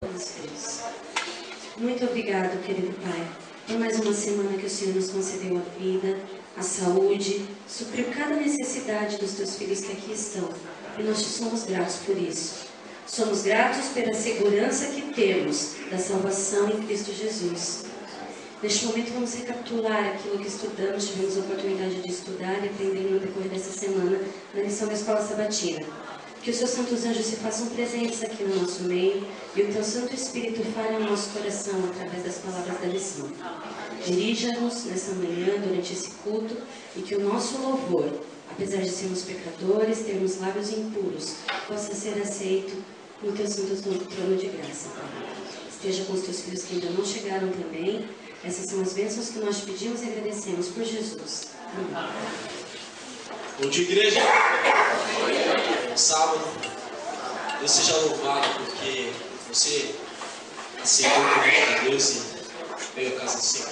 Deus. Muito obrigado, querido Pai, por mais uma semana que o Senhor nos concedeu a vida, a saúde, supriu cada necessidade dos teus filhos que aqui estão. E nós te somos gratos por isso. Somos gratos pela segurança que temos da salvação em Cristo Jesus. Neste momento vamos recapitular aquilo que estudamos, tivemos a oportunidade de estudar e aprender no decorrer dessa semana na lição da Escola Sabatina. Que os seus santos anjos se façam presentes aqui no nosso meio e o teu Santo Espírito fale ao nosso coração através das palavras da lição. Dirija-nos nessa manhã, durante esse culto, e que o nosso louvor, apesar de sermos pecadores, termos lábios impuros, possa ser aceito no teu santo trono de graça. Esteja com os teus filhos que ainda não chegaram também. Essas são as bênçãos que nós te pedimos e agradecemos por Jesus. Amém. Bom dia, igreja. Sábado, Deus seja louvado porque você aceitou o convite de Deus e veio à casa do Senhor.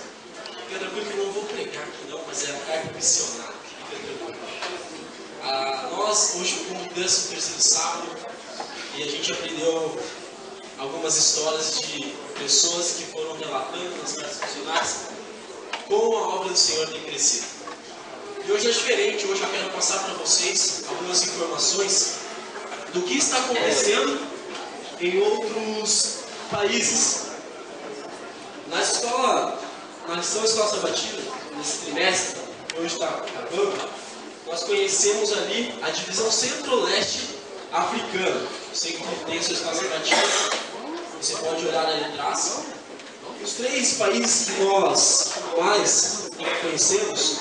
Fica tranquilo que eu não vou pregar aqui não, mas é a carta missionária. Fica tranquilo. Nós, hoje, como 13º sábado, e a gente aprendeu algumas histórias de pessoas que foram relatando nas cartas missionárias como a obra do Senhor tem crescido. E hoje é diferente, hoje eu quero passar para vocês algumas informações do que está acontecendo em outros países. Na lição da Escola Sabatina, nesse trimestre, que hoje está acabando, nós conhecemos ali a divisão centro-leste africana. Você que tem a sua Escola Sabatina, você pode olhar ali atrás. Os 3 países que nós mais conhecemos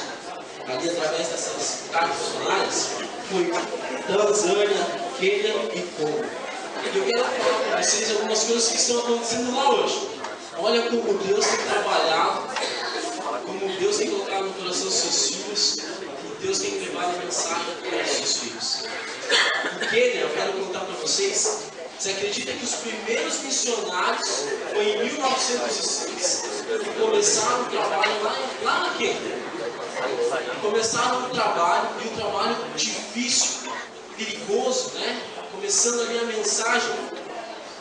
ali através dessas cartas missionárias foi Tanzânia, Quênia e Congo. E eu quero falar para vocês algumas coisas que estão acontecendo lá hoje. Olha como Deus tem trabalhado, como Deus tem colocado no coração dos seus filhos, e Deus tem levado a mensagem para os seus filhos. Em Quênia, eu quero contar para vocês, você acredita que os primeiros missionários foi em 1906 que começaram o trabalho lá na Quênia? Começaram o trabalho, e o trabalho difícil, perigoso, né? Começando ali a mensagem,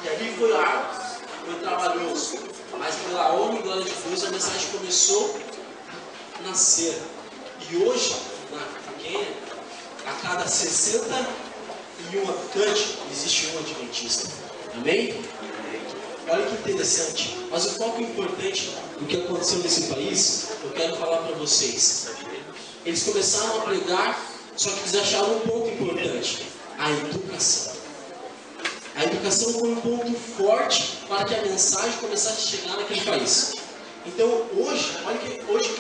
e ali foi árduo, foi trabalhoso, mas pela honra e glória de Deus a mensagem começou a nascer. E hoje, na Quênia, a cada 61 habitantes existe um adventista. Amém? Olha que interessante, mas o foco importante do que aconteceu nesse país, eu quero falar para vocês. Eles começaram a pregar, só que eles acharam um ponto importante: a educação. A educação foi um ponto forte para que a mensagem começasse a chegar naquele país. Então hoje, olha que hoje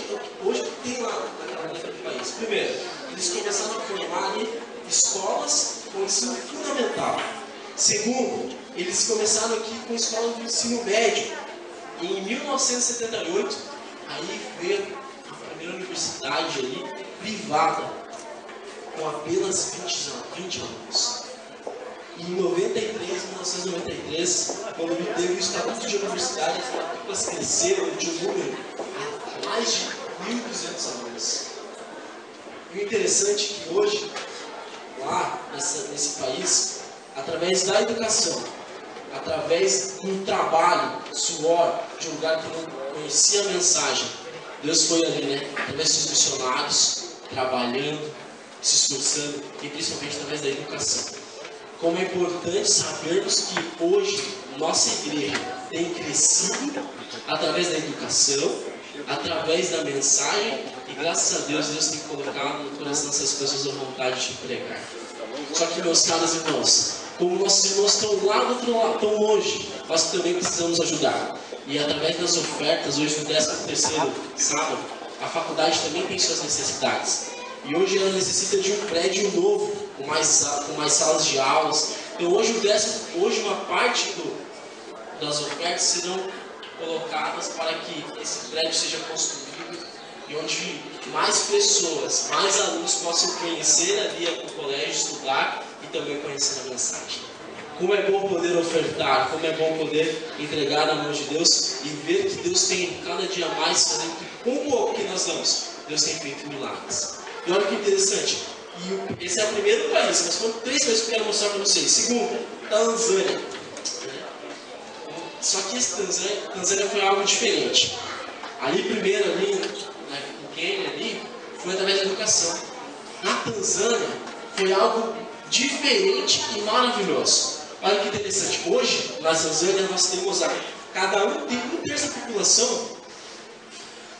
tem lá naquele país. Primeiro, eles começaram a formar ali escolas com ensino fundamental. Segundo, eles começaram aqui com escola de ensino médio. E em 1978, aí veio a primeira universidade ali, privada, com apenas 20 alunos. E em 1993, quando teve o estatuto de universidade, as matrículas cresceram de um número a mais de 1.200 alunos. E o interessante é que hoje, lá nesse país, através da educação, através do trabalho, suor, de um lugar que não conhecia a mensagem, Deus foi ali, né? Através dos missionários, trabalhando, se esforçando, e principalmente através da educação. Como é importante sabermos que hoje nossa igreja tem crescido através da educação, através da mensagem, e graças a Deus, Deus tem colocado no coração dessas pessoas a vontade de pregar. Só que, meus caros irmãos, como nossos irmãos estão lá do outro lado, tão longe, nós também precisamos ajudar. E através das ofertas, hoje no 13º sábado, a faculdade também tem suas necessidades. E hoje ela necessita de um prédio novo, com mais salas de aulas. Então hoje uma parte das ofertas serão colocadas para que esse prédio seja construído e onde mais pessoas, mais alunos possam conhecer ali o colégio, estudar e também conhecer a mensagem. Como é bom poder ofertar, como é bom poder entregar na mão de Deus e ver que Deus tem cada dia mais fazendo com o pouco que nós damos, Deus tem feito milagres. E olha que interessante, e esse é o primeiro país, mas foram 3 coisas que eu quero mostrar para vocês. Segundo, Tanzânia. Só que esse Tanzânia foi algo diferente. Ali primeiro, ali, no Quênia, ali, foi através da educação. Na Tanzânia, foi algo diferente e maravilhoso. Olha que interessante. Hoje, na Tanzânia, nós temos cada um terço da população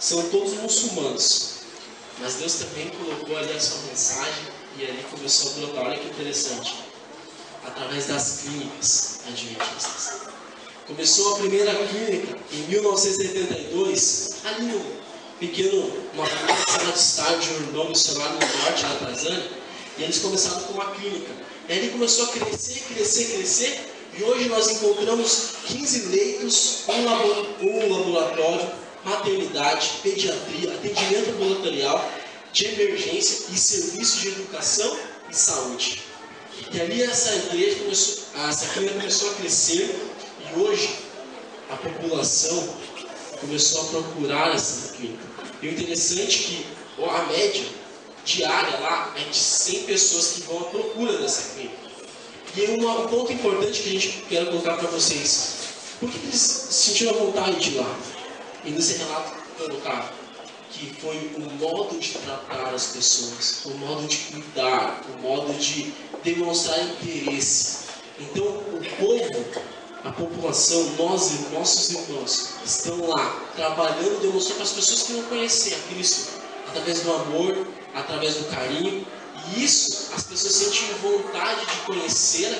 são todos muçulmanos. Mas Deus também colocou ali a sua mensagem e ali começou a brotar. Olha que interessante. Através das clínicas adventistas. Começou a primeira clínica em 1982, ali no uma sala de estágio de um irmão missionário no norte da Tanzânia, e eles começaram com uma clínica. E ali começou a crescer, e hoje nós encontramos 15 leitos, um laboratório, maternidade, pediatria, atendimento ambulatorial, de emergência e serviços de educação e saúde. E ali essa clínica começou a crescer, e hoje a população começou a procurar essa clínica. E o interessante é que a média diária lá é de 100 pessoas que vão à procura dessa clínica. E um ponto importante que a gente quer colocar para vocês: por que eles sentiram a vontade de ir lá? E nesse relato colocar que foi o modo de tratar as pessoas, o modo de cuidar, o modo de demonstrar interesse. Então o povo, a população, nossos irmãos, estão lá trabalhando, demonstrando para as pessoas que não conhecem a Cristo, através do amor, através do carinho, e isso as pessoas sentem vontade de conhecer,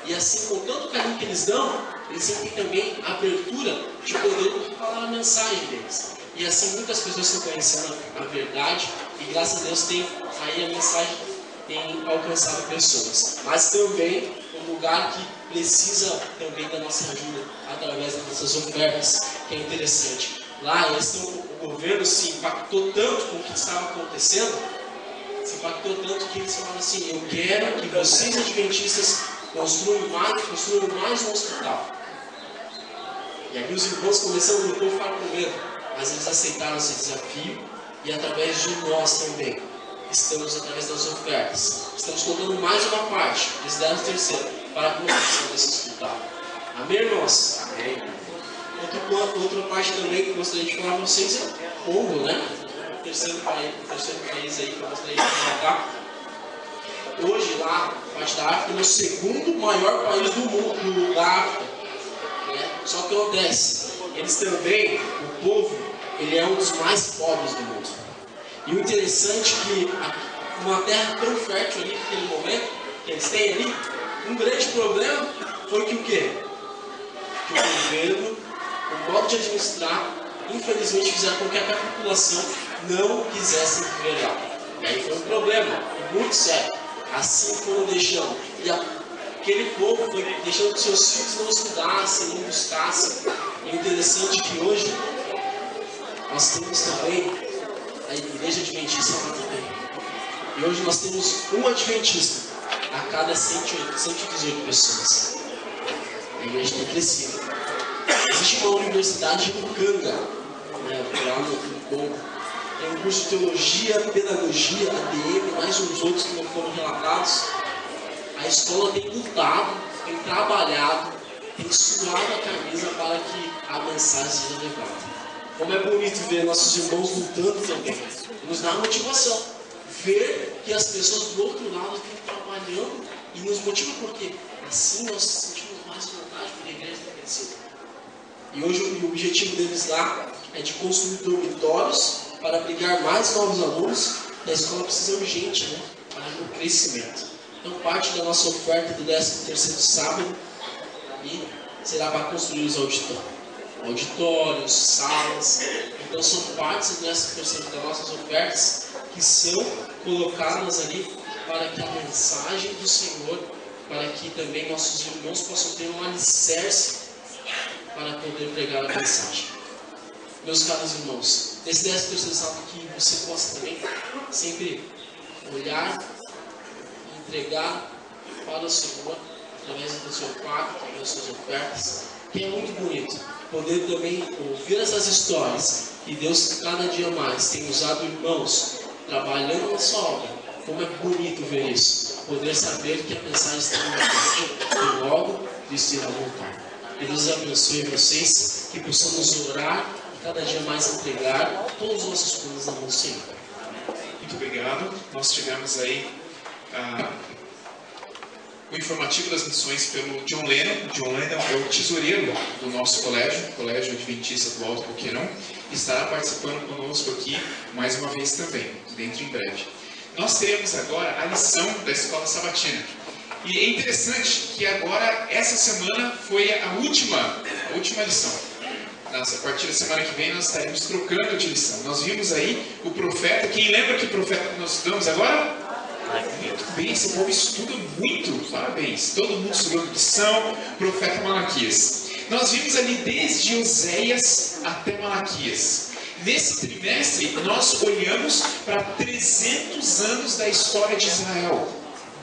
e assim, com tanto carinho que eles dão, eles sentem também a abertura de poder falar a mensagem deles. E assim, muitas pessoas estão conhecendo a verdade, e graças a Deus aí a mensagem tem alcançado pessoas. Mas também um lugar que precisa também da nossa ajuda através das nossas ofertas, que é interessante. Lá o governo se impactou tanto com o que estava acontecendo, que eles falaram assim: eu quero que vocês adventistas construam mais um hospital. E aí os irmãos começando a ficar com medo, mas eles aceitaram esse desafio, e através de nós também estamos, através das ofertas, estamos colocando mais uma parte, eles deram o terceiro, para a construção desse hospital. Amém, irmãos? Amém. Outra parte também que eu gostaria de falar para vocês é o Congo, né? O terceiro país aí que eu gostaria de colocar. Hoje lá, a parte da África é o segundo maior país do mundo, da África. Né? Só que acontece, eles também, o povo, ele é um dos mais pobres do mundo. E o interessante é que uma terra tão fértil ali naquele momento, que eles têm ali, um grande problema foi que o quê? Que o governo, o modo de administrar, infelizmente fizeram com que a população não quisesse viver lá. E aí foi um problema muito sério. Assim foram deixando. E aquele povo foi deixando que seus filhos não estudassem, não buscassem. E o interessante é que hoje nós temos também a igreja adventista lá também. E hoje nós temos um adventista a cada 118 pessoas. A igreja tem crescido. Existe uma universidade em Mukanga, né, lá no Congo. Tem um curso de teologia, pedagogia, ADM, mais uns outros que não foram relatados. A escola tem lutado, tem trabalhado, tem suado a camisa para que a mensagem seja levada. Como é bonito ver nossos irmãos lutando também. Nos dá motivação. Ver que as pessoas do outro lado estão trabalhando e nos motiva, porque assim nós sentimos mais vontade para a igreja ter crescido. E hoje o objetivo deles lá é de construir dormitórios para abrigar mais novos alunos. A escola precisa urgente, né, para o crescimento. Então parte da nossa oferta do 13º sábado e será para construir os auditórios, salas. Então são partes do 13º das nossas ofertas que são colocadas ali para que a mensagem do Senhor, para que também nossos irmãos possam ter um alicerce para poder pregar a mensagem. Meus caros irmãos, nesse 13º sábado que você possa também sempre olhar e entregar para o Senhor através do seu quarto, através das suas ofertas, que é muito bonito poder também ouvir essas histórias que Deus cada dia mais tem usado irmãos trabalhando na sua obra. Como é bonito ver isso, poder saber que a mensagem está no frente e logo Cristo irá voltar. Que Deus abençoe vocês, que possamos orar e cada dia mais entregar todos os nossos planos na mão do Senhor. Muito obrigado. Nós tivemos aí o informativo das missões pelo John Lennon. John Lennon é o tesoureiro do nosso Colégio Adventista do Alto Boqueirão, e estará participando conosco aqui mais uma vez também, dentro em breve. Nós teremos agora a lição da Escola Sabatina. E é interessante que agora, essa semana, foi a última lição. A partir da semana que vem nós estaremos trocando de lição. Nós vimos aí o profeta. Quem lembra que profeta que nós estudamos agora? Muito bem, esse povo estuda muito. Parabéns. Todo mundo estudou lição, profeta Malaquias. Nós vimos ali desde Oséias até Malaquias. Nesse trimestre nós olhamos para 300 anos da história de Israel.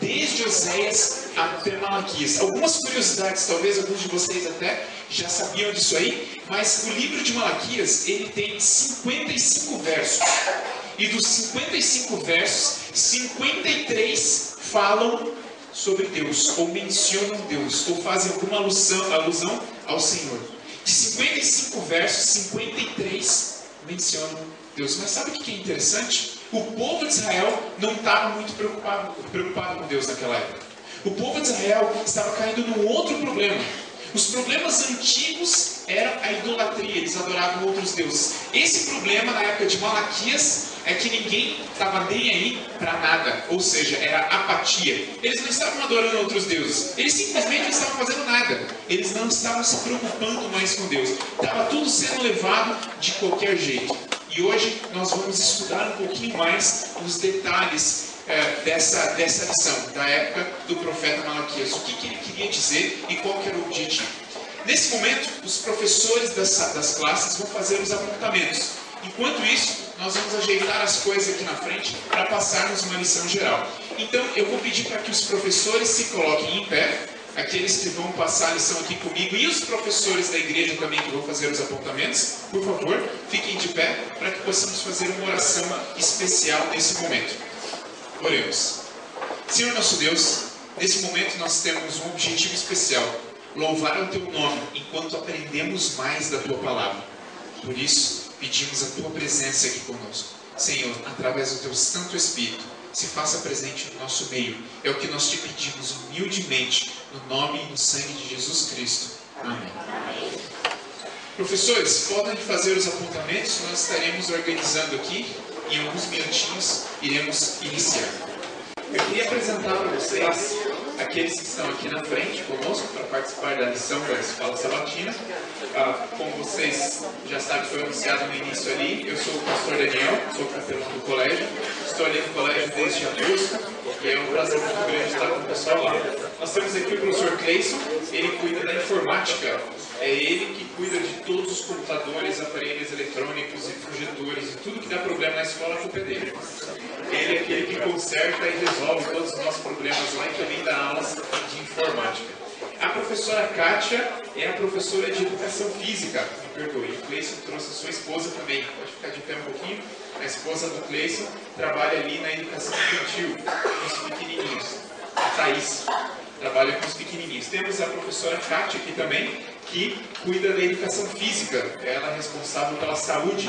Desde Oséias até Malaquias. Algumas curiosidades, talvez alguns de vocês até já sabiam disso aí, mas o livro de Malaquias, ele tem 55 versos. E dos 55 versos, 53 falam sobre Deus, ou mencionam Deus, ou fazem alguma alusão ao Senhor. De 55 versos, 53 mencionam Deus. Mas sabe o que é interessante? O povo de Israel não estava muito preocupado com Deus naquela época. O povo de Israel estava caindo num outro problema. Os problemas antigos eram a idolatria, eles adoravam outros deuses. Esse problema na época de Malaquias é que ninguém estava nem aí para nada, ou seja, era apatia. Eles não estavam adorando outros deuses, eles simplesmente não estavam fazendo nada. Eles não estavam se preocupando mais com Deus. Estava tudo sendo levado de qualquer jeito. E hoje nós vamos estudar um pouquinho mais os detalhes dessa lição, da época do profeta Malaquias. O que ele queria dizer e qual que era o objetivo. Nesse momento, os professores das classes vão fazer os apontamentos. Enquanto isso, nós vamos ajeitar as coisas aqui na frente para passarmos uma lição geral. Então, eu vou pedir para que os professores se coloquem em pé, aqueles que vão passar a lição aqui comigo e os professores da igreja também que vão fazer os apontamentos, por favor, fiquem de pé para que possamos fazer uma oração especial nesse momento. Oremos. Senhor nosso Deus, nesse momento nós temos um objetivo especial: louvar o Teu nome enquanto aprendemos mais da Tua palavra. Por isso, pedimos a Tua presença aqui conosco. Senhor, através do Teu Santo Espírito, se faça presente no nosso meio. É o que nós te pedimos humildemente, no nome e no sangue de Jesus Cristo. Amém. Professores, podem fazer os apontamentos, nós estaremos organizando aqui. Em alguns minutinhos, iremos iniciar. Eu queria apresentar para vocês aqueles que estão aqui na frente conosco para participar da lição da Escola Sabatina. Como vocês já sabem, foi anunciado no início ali, eu sou o pastor Daniel, sou capelão do colégio. Estou ali no colégio desde agosto e é um prazer muito grande estar com o pessoal lá. Nós temos aqui o professor Cleison, ele cuida da informática. É ele que cuida de todos os computadores, aparelhos eletrônicos e projetores e tudo que dá problema na escola, a culpa é dele. Ele é aquele que conserta e resolve todos os nossos problemas lá e também dá aulas de informática. A professora Kátia é a professora de educação física. Me perdoe, o Cleison trouxe a sua esposa também. Pode ficar de pé um pouquinho. A esposa do Cleison trabalha ali na educação infantil, com os pequenininhos. A Thaís trabalha com os pequenininhos. Temos a professora Kátia aqui também, que cuida da educação física. Ela é responsável pela saúde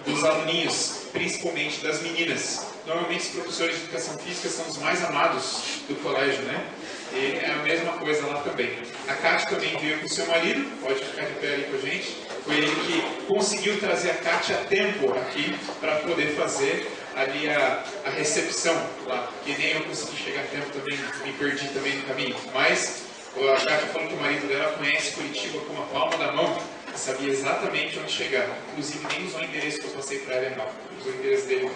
dos aluninhos, principalmente das meninas. Normalmente os professores de educação física são os mais amados do colégio, né? E é a mesma coisa lá também. A Kátia também veio com o seu marido, pode ficar de pé ali com a gente. Foi ele que conseguiu trazer a Kátia a tempo aqui para poder fazer ali a recepção lá. Que nem eu consegui chegar a tempo também, me perdi também no caminho. Mas a Kátia falou que o marido dela conhece Curitiba com a palma da mão e sabia exatamente onde chegar. Inclusive nem usou o endereço que eu passei para ela errado, usou o endereço dele.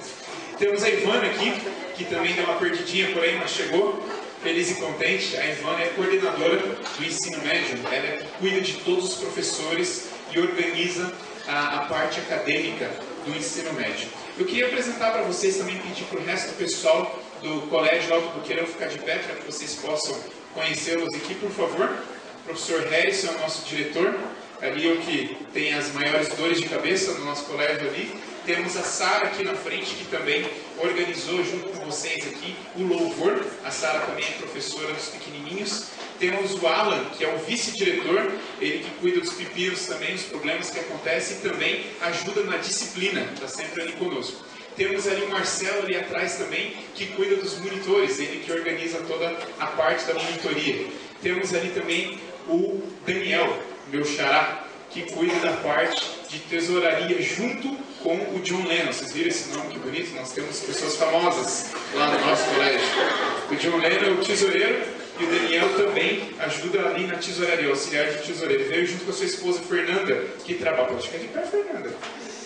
Temos a Ivana aqui, que também deu uma perdidinha por aí, mas chegou feliz e contente. A Ivana é coordenadora do ensino médio, ela é que cuida de todos os professores e organiza a parte acadêmica do ensino médio. Eu queria apresentar para vocês também, pedir para o resto do pessoal do Colégio Alto Boqueirão ficar de pé para que vocês possam conhecê-los aqui, por favor. O professor Harrison é o nosso diretor, ali é o que tem as maiores dores de cabeça no nosso colégio ali. Temos a Sara aqui na frente, que também organizou junto com vocês aqui o louvor. A Sara também é professora dos pequenininhos. Temos o Alan, que é o vice-diretor, ele que cuida dos pepinos também, dos problemas que acontecem e também ajuda na disciplina, está sempre ali conosco. Temos ali o Marcelo ali atrás também, que cuida dos monitores, ele que organiza toda a parte da monitoria. Temos ali também o Daniel, meu xará, que cuida da parte de tesouraria junto com o John Lennon. Vocês viram esse nome que bonito? Nós temos pessoas famosas lá no nosso colégio. O John Lennon é o tesoureiro e o Daniel também ajuda ali na tesouraria, auxiliar de tesoureiro. Veio junto com a sua esposa Fernanda, que trabalha, pode ficar de pé, Fernanda,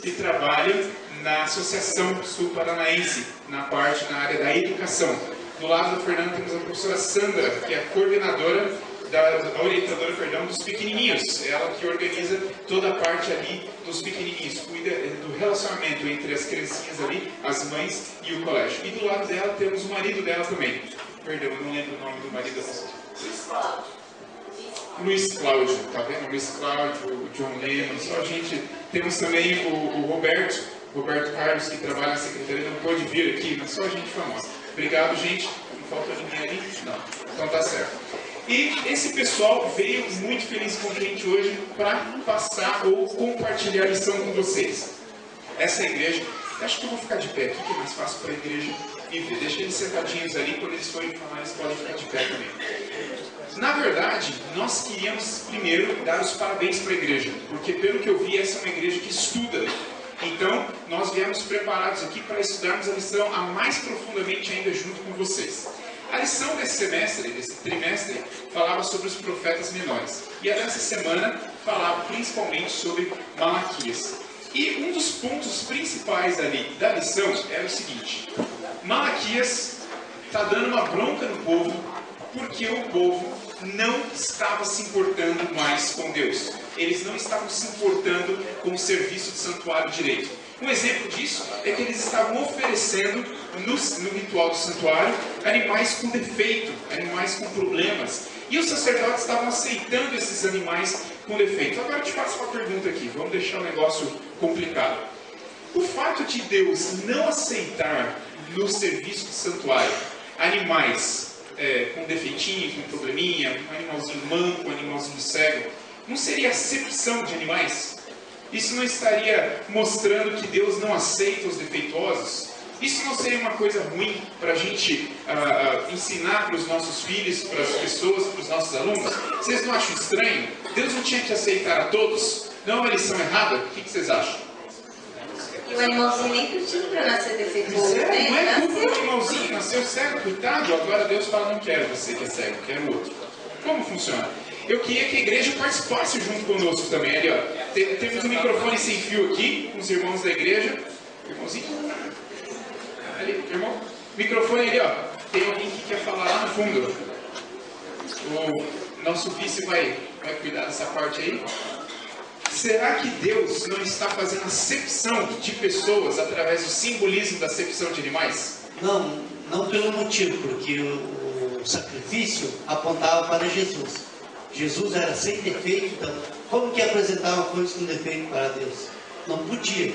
que trabalha na Associação Sul Paranaense, na área da educação. Do lado da Fernanda temos a professora Sandra, que é a coordenadora, a orientadora, dos pequenininhos. Ela que organiza toda a parte ali dos pequenininhos, cuida do relacionamento entre as criancinhas ali, as mães e o colégio. E do lado dela temos o marido dela também. Perdão, eu não lembro o nome do marido dela. Luiz Cláudio, tá vendo? Luiz Cláudio, o John Lennon, só a gente. Temos também o Roberto Carlos, que trabalha na secretaria, não pôde vir aqui, mas só a gente famosa. Obrigado, gente. Não falta ninguém ali? Não. Então tá certo. E esse pessoal veio muito feliz e contente hoje para passar ou compartilhar a lição com vocês. Essa igreja, acho que eu vou ficar de pé aqui, que é mais fácil para a igreja me ver. Deixa eles sentadinhos ali, quando eles forem falar, eles podem ficar de pé também. Na verdade, nós queríamos primeiro dar os parabéns para a igreja, porque pelo que eu vi, essa é uma igreja que estuda. Então, nós viemos preparados aqui para estudarmos a lição a mais profundamente ainda junto com vocês. A lição desse semestre, desse trimestre, falava sobre os profetas menores. E a dessa semana falava principalmente sobre Malaquias. E um dos pontos principais ali da lição era o seguinte: Malaquias está dando uma bronca no povo, porque o povo não estava se importando mais com Deus. Eles não estavam se importando com o serviço do santuário direito. Um exemplo disso é que eles estavam oferecendo no ritual do santuário animais com defeito, animais com problemas. E os sacerdotes estavam aceitando esses animais com defeito. Agora eu te faço uma pergunta aqui, vamos deixar o negócio complicado. O fato de Deus não aceitar no serviço do santuário animais com defeitinho, com probleminha, um animalzinho manco, um animalzinho cego, não seria acepção de animais? Isso não estaria mostrando que Deus não aceita os defeituosos? Isso não seria uma coisa ruim para a gente ensinar para os nossos filhos, para as pessoas, para os nossos alunos? Vocês não acham estranho? Deus não tinha que aceitar a todos? Não é uma lição errada? O que vocês acham? E o animalzinho nem pediu para nascer defeituoso, né? Não é culpa do animalzinho, nasceu cego, coitado. Agora Deus fala, não quero você que é cego, quero outro. Como funciona? Eu queria que a igreja participasse junto conosco também. Ali, ó, temos um microfone sem fio aqui, com os irmãos da igreja. Irmãozinho? Ali, irmão. Microfone ali, ó. Tem alguém que quer falar lá no fundo. O nosso vice vai cuidar dessa parte aí. Será que Deus não está fazendo acepção de pessoas através do simbolismo da acepção de animais? Não pelo motivo, porque o sacrifício apontava para Jesus. Jesus era sem defeito, então como que apresentava coisas com defeito para Deus? Não podia.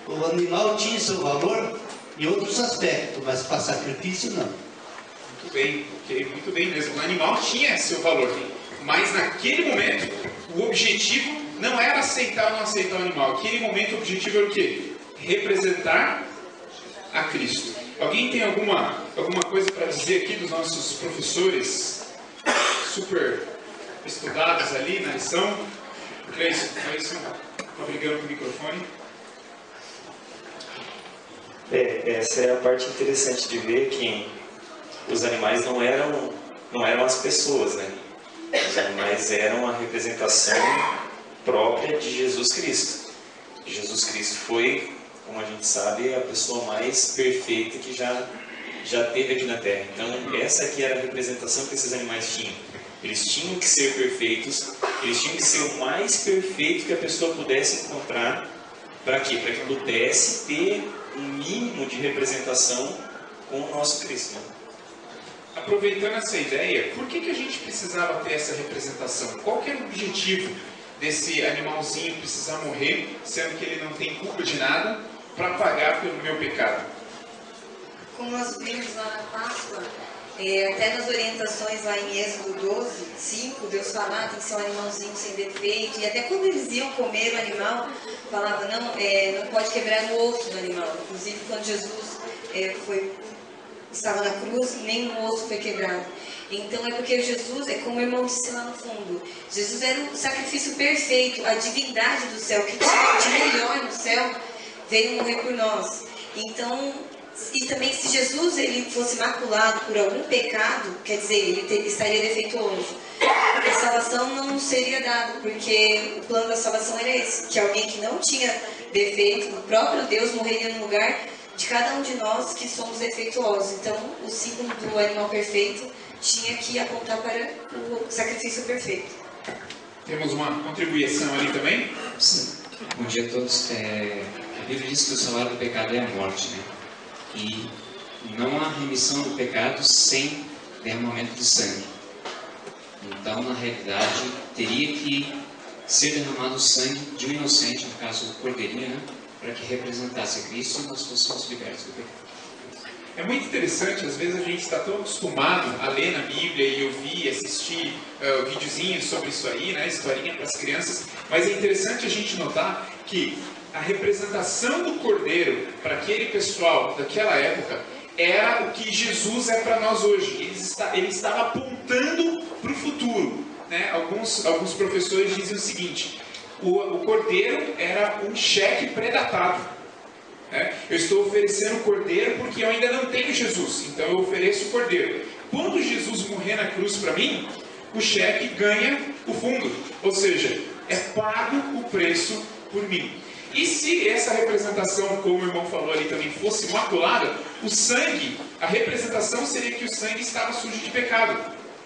O animal tinha seu valor em outros aspectos, mas para sacrifício não. Muito bem, ok, muito bem mesmo. O animal tinha seu valor, mas naquele momento o objetivo não era aceitar ou não aceitar o animal. Naquele momento o objetivo era o quê? Representar a Cristo. Alguém tem alguma coisa para dizer aqui dos nossos professores super estudados ali na lição? Cleison, está brigando com o microfone. Essa é a parte interessante de ver que os animais não eram as pessoas, né? Os animais eram a representação própria de Jesus Cristo. Jesus Cristo foi, como a gente sabe, a pessoa mais perfeita que já teve aqui na Terra. Então, essa aqui era a representação que esses animais tinham. Eles tinham que ser perfeitos, eles tinham que ser o mais perfeito que a pessoa pudesse encontrar. Para quê? Para que pudesse ter um mínimo de representação com o nosso Cristo. Né? Aproveitando essa ideia, por que a gente precisava ter essa representação? Qual que era o objetivo desse animalzinho precisar morrer, sendo que ele não tem culpa de nada, para pagar pelo meu pecado? Como nós vimos lá na Páscoa, até nas orientações lá em Êxodo 12, 5, Deus falava tem que ser um animalzinho sem defeito, e até quando eles iam comer o animal, falava não pode quebrar o osso do animal. Inclusive quando Jesus estava na cruz, nenhum osso foi quebrado. Então é porque Jesus, é como o irmão disse lá no fundo, Jesus era o sacrifício perfeito, a divindade do céu, que tinha de melhor no céu, veio morrer por nós. Então, e também se Jesus ele fosse maculado por algum pecado, quer dizer, ele estaria defeituoso. A salvação não seria dada, porque o plano da salvação era esse, que alguém que não tinha defeito, o próprio Deus morreria no lugar de cada um de nós que somos defeituosos. Então, o símbolo do animal perfeito tinha que apontar para o sacrifício perfeito. Temos uma contribuição ali também? Sim. Bom dia a todos. A Bíblia diz que o salário do pecado é a morte, né? E não há remissão do pecado sem derramamento de sangue. Então, na realidade, teria que ser derramado o sangue de um inocente, no caso o cordeirinho, né? Para que representasse a Cristo e nós fôssemos libertos do pecado. É muito interessante, às vezes a gente está tão acostumado a ler na Bíblia e ouvir, assistir videozinhos sobre isso aí, né, historinha para as crianças, mas é interessante a gente notar que a representação do Cordeiro para aquele pessoal daquela época era o que Jesus é para nós hoje. Ele estava apontando para o futuro. Né? Alguns professores dizem o seguinte, o Cordeiro era um cheque pré-datado. Eu estou oferecendo o Cordeiro porque eu ainda não tenho Jesus, então eu ofereço o Cordeiro. Quando Jesus morrer na cruz para mim, o cheque ganha o fundo, ou seja, é pago o preço por mim. E se essa representação, como o irmão falou ali também, fosse maculada, o sangue, a representação seria que o sangue estava sujo de pecado.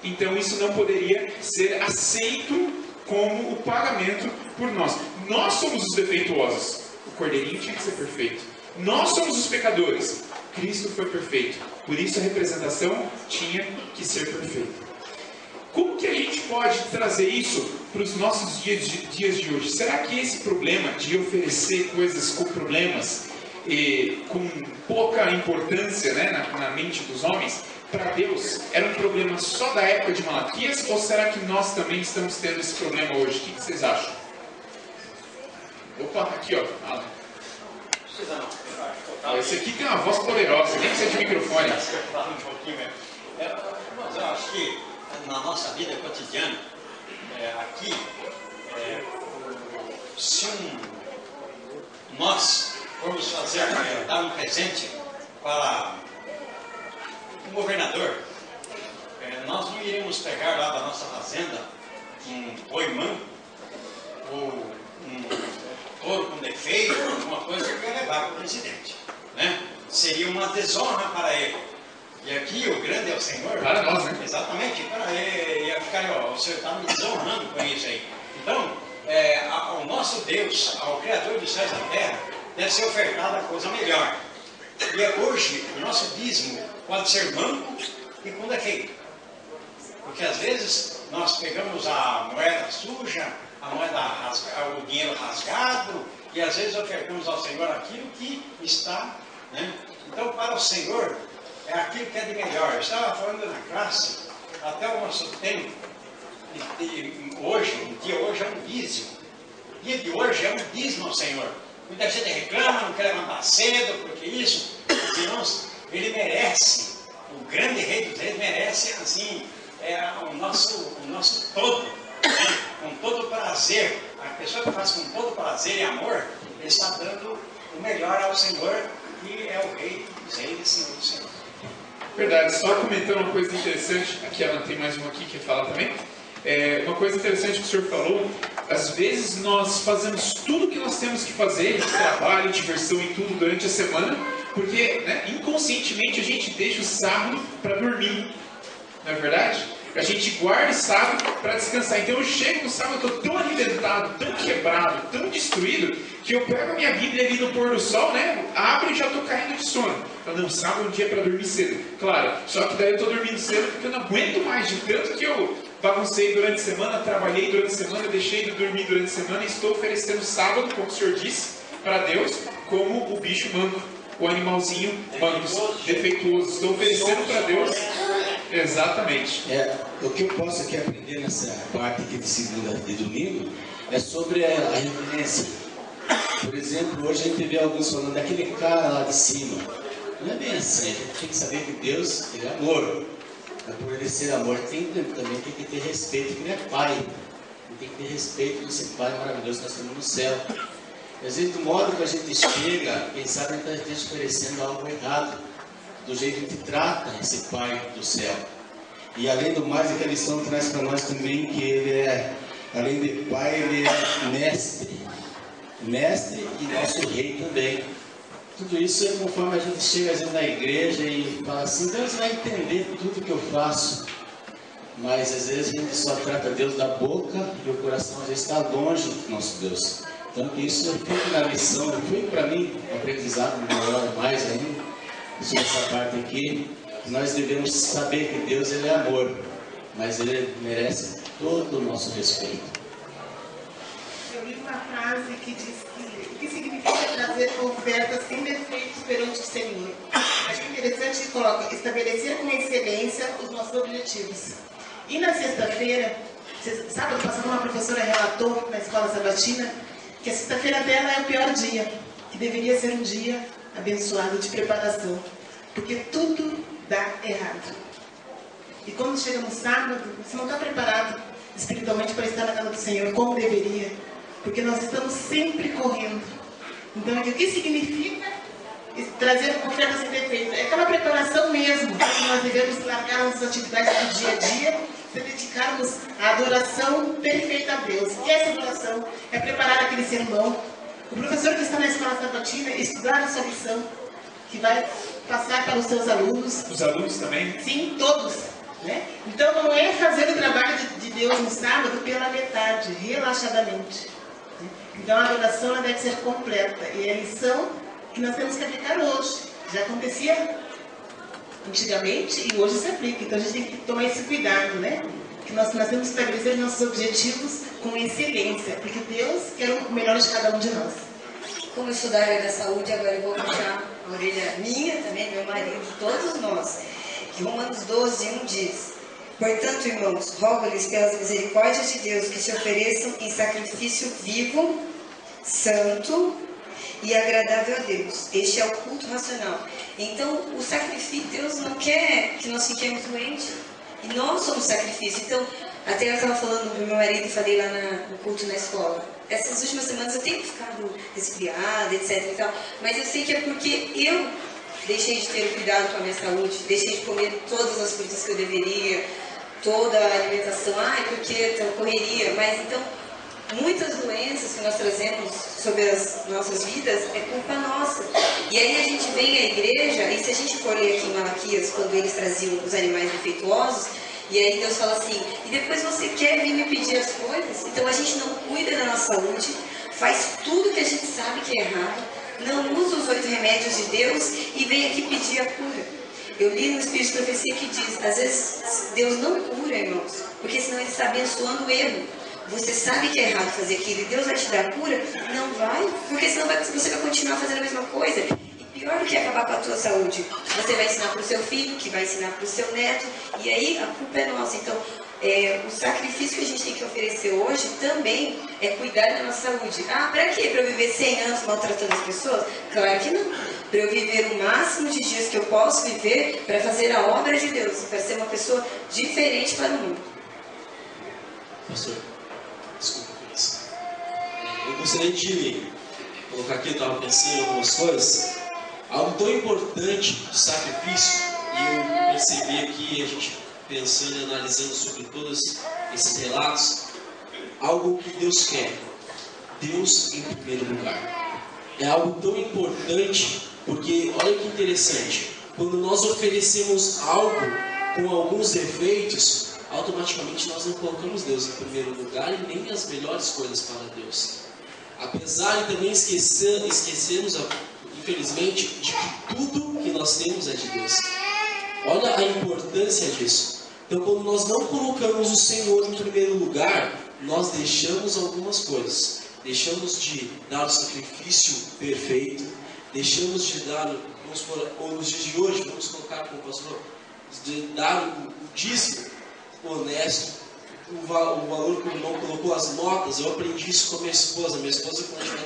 Então isso não poderia ser aceito como o pagamento por nós. Nós somos os defeituosos. O cordeirinho tinha que ser perfeito. Nós somos os pecadores. Cristo foi perfeito. Por isso a representação tinha que ser perfeita. Como que a gente pode trazer isso para os nossos dias de hoje? Será que esse problema de oferecer coisas com problemas, com pouca importância, né, na mente dos homens, para Deus era um problema só da época de Malaquias? Ou será que nós também estamos tendo esse problema hoje? O que vocês acham? Opa, aqui ó. Esse aqui tem uma voz poderosa, nem precisa de microfone. Mas eu acho que na nossa vida cotidiana, aqui, se nós formos dar um presente para um governador, nós não iremos pegar lá da nossa fazenda um boi manco ou um touro com defeito, alguma coisa que ia levar para o presidente, né? Seria uma desonra para ele. E aqui o grande é o Senhor. Para nós, né? Exatamente, para ele ia ficar, o Senhor está me desonrando com isso aí. Então, ao nosso Deus, ao Criador dos céus e da terra, deve ser ofertada a coisa melhor. E hoje, o nosso dízimo pode ser manco e com defeito. Porque às vezes nós pegamos a moeda suja, o dinheiro rasgado, e às vezes ofertamos ao Senhor aquilo que está, né? Então, para o Senhor, é aquilo que é de melhor. Eu estava falando na classe, até o nosso tempo, hoje, o dia hoje é um dízimo. O dia de hoje é um dízimo ao Senhor. Muita gente reclama, não quer levantar cedo, porque isso, irmãos, ele merece, o grande Rei dos Reis merece, assim, o nosso todo, né? Com todo prazer. A pessoa que faz com todo prazer e amor, ele está dando o melhor ao Senhor, que é o Rei dos Reis e Senhor do Senhor. Verdade, só comentando uma coisa interessante, aqui ela tem mais uma aqui que fala também. Uma coisa interessante que o senhor falou, às vezes nós fazemos tudo que nós temos que fazer, de trabalho, diversão e tudo durante a semana, porque, né, inconscientemente a gente deixa o sábado para dormir, não é verdade? A gente guarda o sábado para descansar. Então eu chego no sábado, eu estou tão arrebentado, tão quebrado, tão destruído, que eu pego a minha Bíblia ali no pôr do sol, né? Abro e já estou caindo de sono. Então, não, sábado é um dia para dormir cedo. Claro, só que daí eu estou dormindo cedo porque eu não aguento mais, de tanto que eu baguncei durante a semana, trabalhei durante a semana, deixei de dormir durante a semana e estou oferecendo sábado, como o senhor disse, para Deus, como o bicho manco, o animalzinho manco, defeituoso. Estou oferecendo para Deus. Exatamente. O que eu posso aqui aprender nessa parte aqui de segunda e domingo é sobre a reverência. Por exemplo, hoje a gente vê alguns falando daquele cara lá de cima. Não é bem assim, a gente tem que saber que Deus, Ele é amor. Mas por Ele ser amor, também tem que ter respeito, que Ele é Pai. Tem que ter respeito desse Pai maravilhoso que nós temos no céu. E às vezes, do modo que a gente chega, quem sabe a gente está oferecendo algo errado, do jeito que a gente trata esse Pai do céu. E além do mais, aquela lição traz para nós também que Ele é, além de Pai, Ele é mestre. Mestre e nosso Rei também. Tudo isso é conforme a gente chega às vezes na igreja e fala assim, Deus vai entender tudo que eu faço. Mas às vezes a gente só trata Deus da boca e o coração às vezes está longe do nosso Deus. Então que isso fica na lição, foi para mim um aprendizado maior mais ainda sobre essa parte aqui. Nós devemos saber que Deus Ele é amor, mas Ele merece todo o nosso respeito. Eu li uma frase que diz que significa trazer ofertas sem defeitos perante o Senhor. Acho interessante que coloca estabelecer com excelência os nossos objetivos. E na sexta-feira, sábado passado, uma professora relatou na escola sabatina que a sexta-feira dela é o pior dia, que deveria ser um dia abençoado de preparação, porque tudo dá errado. E quando chega no sábado, você não está preparado espiritualmente para estar na casa do Senhor como deveria, porque nós estamos sempre correndo. Então, o que significa trazer ofertas sem defeito? É aquela preparação mesmo, que nós devemos largar nossas atividades do dia a dia, se dedicarmos à adoração perfeita a Deus. E essa adoração é preparar aquele sermão. O professor que está na escola sabatina, estudar a sua lição, que vai passar para os seus alunos. Os alunos também? Sim, todos. Né? Então, não é fazer o trabalho de Deus no sábado pela metade, relaxadamente. Então, a adoração ela deve ser completa. E é a lição que nós temos que aplicar hoje. Já acontecia antigamente e hoje se aplica. Então, a gente tem que tomar esse cuidado, né? Que nós temos que estabelecer nossos objetivos com excelência, porque Deus quer o melhor de cada um de nós. Como eu sou da área da saúde, agora eu vou puxar a orelha minha também, do meu marido, de todos nós. Que Romanos 12:1 diz: portanto, irmãos, rogo-lhes pelas misericórdias de Deus que se ofereçam em sacrifício vivo, santo e agradável a Deus. Este é o culto racional. Então, o sacrifício, Deus não quer que nós fiquemos doentes. E nós somos sacrifício. Então, até eu estava falando do meu marido e falei lá no culto na escola. Essas últimas semanas eu tenho ficado resfriada, etc. e tal, mas eu sei que é porque eu deixei de ter cuidado com a minha saúde, deixei de comer todas as frutas que eu deveria, toda a alimentação. É porque tem correria. Mas então, muitas doenças que nós trazemos sobre as nossas vidas é culpa nossa. E aí a gente vem à igreja, e se a gente for ler aqui em Malaquias, quando eles traziam os animais defeituosos, e aí Deus fala assim, e depois você quer vir me pedir as coisas? Então a gente não cuida da nossa saúde, faz tudo que a gente sabe que é errado, não usa os 8 remédios de Deus e vem aqui pedir a cura. Eu li no Espírito de Profecia que diz, às vezes Deus não cura, irmãos, porque senão Ele está abençoando o erro. Você sabe que é errado fazer aquilo e Deus vai te dar a cura? Não vai, porque senão você vai continuar fazendo a mesma coisa. Pior do que acabar com a tua saúde, você vai ensinar para o seu filho, que vai ensinar para o seu neto, e aí a culpa é nossa. Então, o sacrifício que a gente tem que oferecer hoje também é cuidar da nossa saúde. Para quê? Para eu viver 100 anos maltratando as pessoas? Claro que não. Para eu viver o máximo de dias que eu posso viver para fazer a obra de Deus, para ser uma pessoa diferente para o mundo. Pastor, desculpa por isso. Eu gostaria de colocar aqui, eu estava pensando em algumas coisas. Algo tão importante do sacrifício, e eu percebi aqui, a gente pensando e analisando sobre todos esses relatos, algo que Deus quer. Deus em primeiro lugar. É algo tão importante, porque olha que interessante, quando nós oferecemos algo com alguns defeitos, automaticamente nós não colocamos Deus em primeiro lugar e nem as melhores coisas para Deus. Apesar de também esquecermos infelizmente, de que tudo que nós temos é de Deus. Olha a importância disso. Então, quando nós não colocamos o Senhor em primeiro lugar, nós deixamos algumas coisas. deixamos de dar o sacrifício perfeito, deixamos de dar, vamos supor, ou nos dias de hoje, vamos colocar como pastor, de dar o dízimo honesto, o valor que o irmão colocou, as notas. Eu aprendi isso com a minha esposa. Minha esposa, quando a gente vai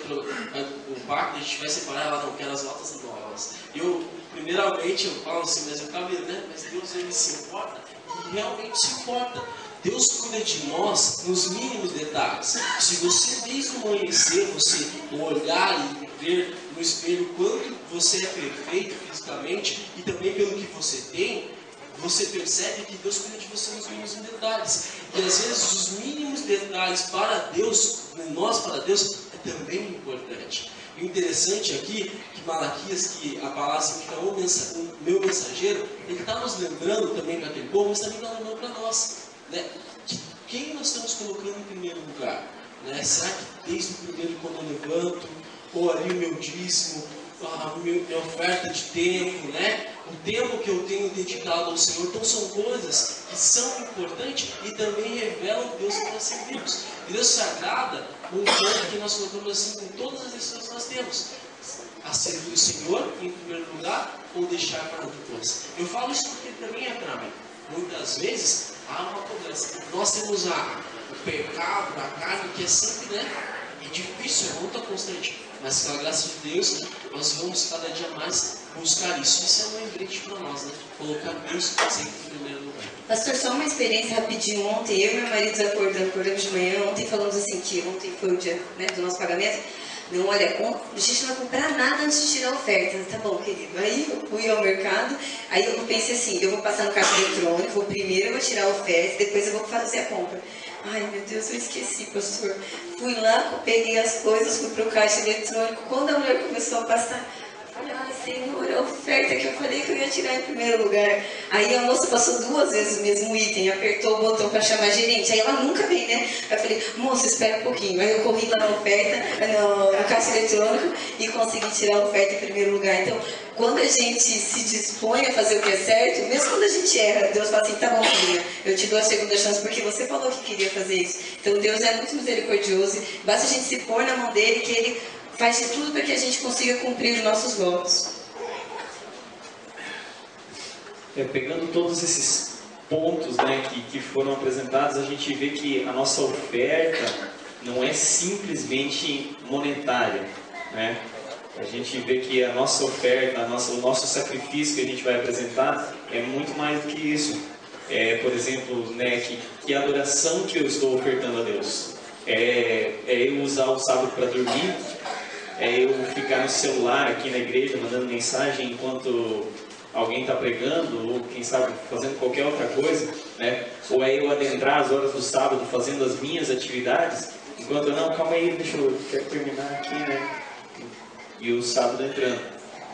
pro pacto, a gente vai separar, ela não quer as notas novas. Primeiramente, eu falo assim, mas eu acabei, né? Mas Deus, ele se importa, e realmente se importa. Deus cuida de nós nos mínimos detalhes. Se você, desde o amanhecer, você olhar e ver no espelho quanto você é perfeito fisicamente e também pelo que você tem, você percebe que Deus cuida de você nos mínimos detalhes. E às vezes os mínimos detalhes para Deus, nós para Deus, é também importante. O interessante aqui, que Malaquias, que a palavra significa o meu mensageiro, ele está nos lembrando também para aquele povo, mas também está lembrando para nós. Né? De quem nós estamos colocando em primeiro lugar? Né? Será que desde o primeiro quando eu levanto, ou ali o meu dízimo, a minha oferta de tempo, né? O tempo que eu tenho dedicado ao Senhor? Então são coisas que são importantes e também revelam Deus que nós servimos. Deus se agrada com o ponto que nós colocamos assim com todas as decisões que nós temos: a servir o Senhor em primeiro lugar ou deixar para depois. Eu falo isso porque também é para mim. Muitas vezes há uma cobrança. Nós temos o pecado, a carne, que é sempre, né? É difícil, é luta constante. Mas com a graça de Deus, né, nós vamos cada dia mais buscar isso. Isso é um lembrete para nós, né? Colocar Deus sempre em primeiro lugar. Pastor, só uma experiência rapidinho. Ontem, eu e meu marido acordamos de manhã. Ontem falamos assim, que ontem foi o dia, né, do nosso pagamento. Não, olha, a gente não vai comprar nada antes de tirar a oferta. Tá bom, querido. Aí eu fui ao mercado, aí eu pensei assim, eu vou passar no caixa eletrônico, primeiro eu vou tirar a oferta, depois eu vou fazer a compra. Ai, meu Deus, eu esqueci, pastor. Fui lá, peguei as coisas, fui pro caixa eletrônico. Quando a mulher começou a passar, falei, ai, Senhor, a oferta que eu falei que eu ia tirar em primeiro lugar. Aí a moça passou 2 vezes o mesmo item, apertou o botão para chamar a gerente. Aí ela nunca vem, né? Aí eu falei, moça, espera um pouquinho. Aí eu corri lá na oferta, no caixa eletrônico, e consegui tirar a oferta em primeiro lugar. Então, quando a gente se dispõe a fazer o que é certo, mesmo quando a gente erra, Deus fala assim, tá bom, filha, eu te dou a segunda chance porque você falou que queria fazer isso. Então Deus é muito misericordioso, basta a gente se pôr na mão dele que ele faz de tudo para que a gente consiga cumprir os nossos votos. Pegando todos esses pontos, né, que foram apresentados, a gente vê que a nossa oferta não é simplesmente monetária, né? A gente vê que a nossa oferta, o nosso sacrifício que a gente vai apresentar é muito mais do que isso. Por exemplo, né, que adoração que eu estou ofertando a Deus? É eu usar o sábado para dormir? É eu ficar no celular aqui na igreja mandando mensagem enquanto alguém está pregando, ou quem sabe fazendo qualquer outra coisa, né? Ou é eu adentrar as horas do sábado fazendo as minhas atividades, enquanto não, calma aí, quero terminar aqui, né? E o sábado entrando.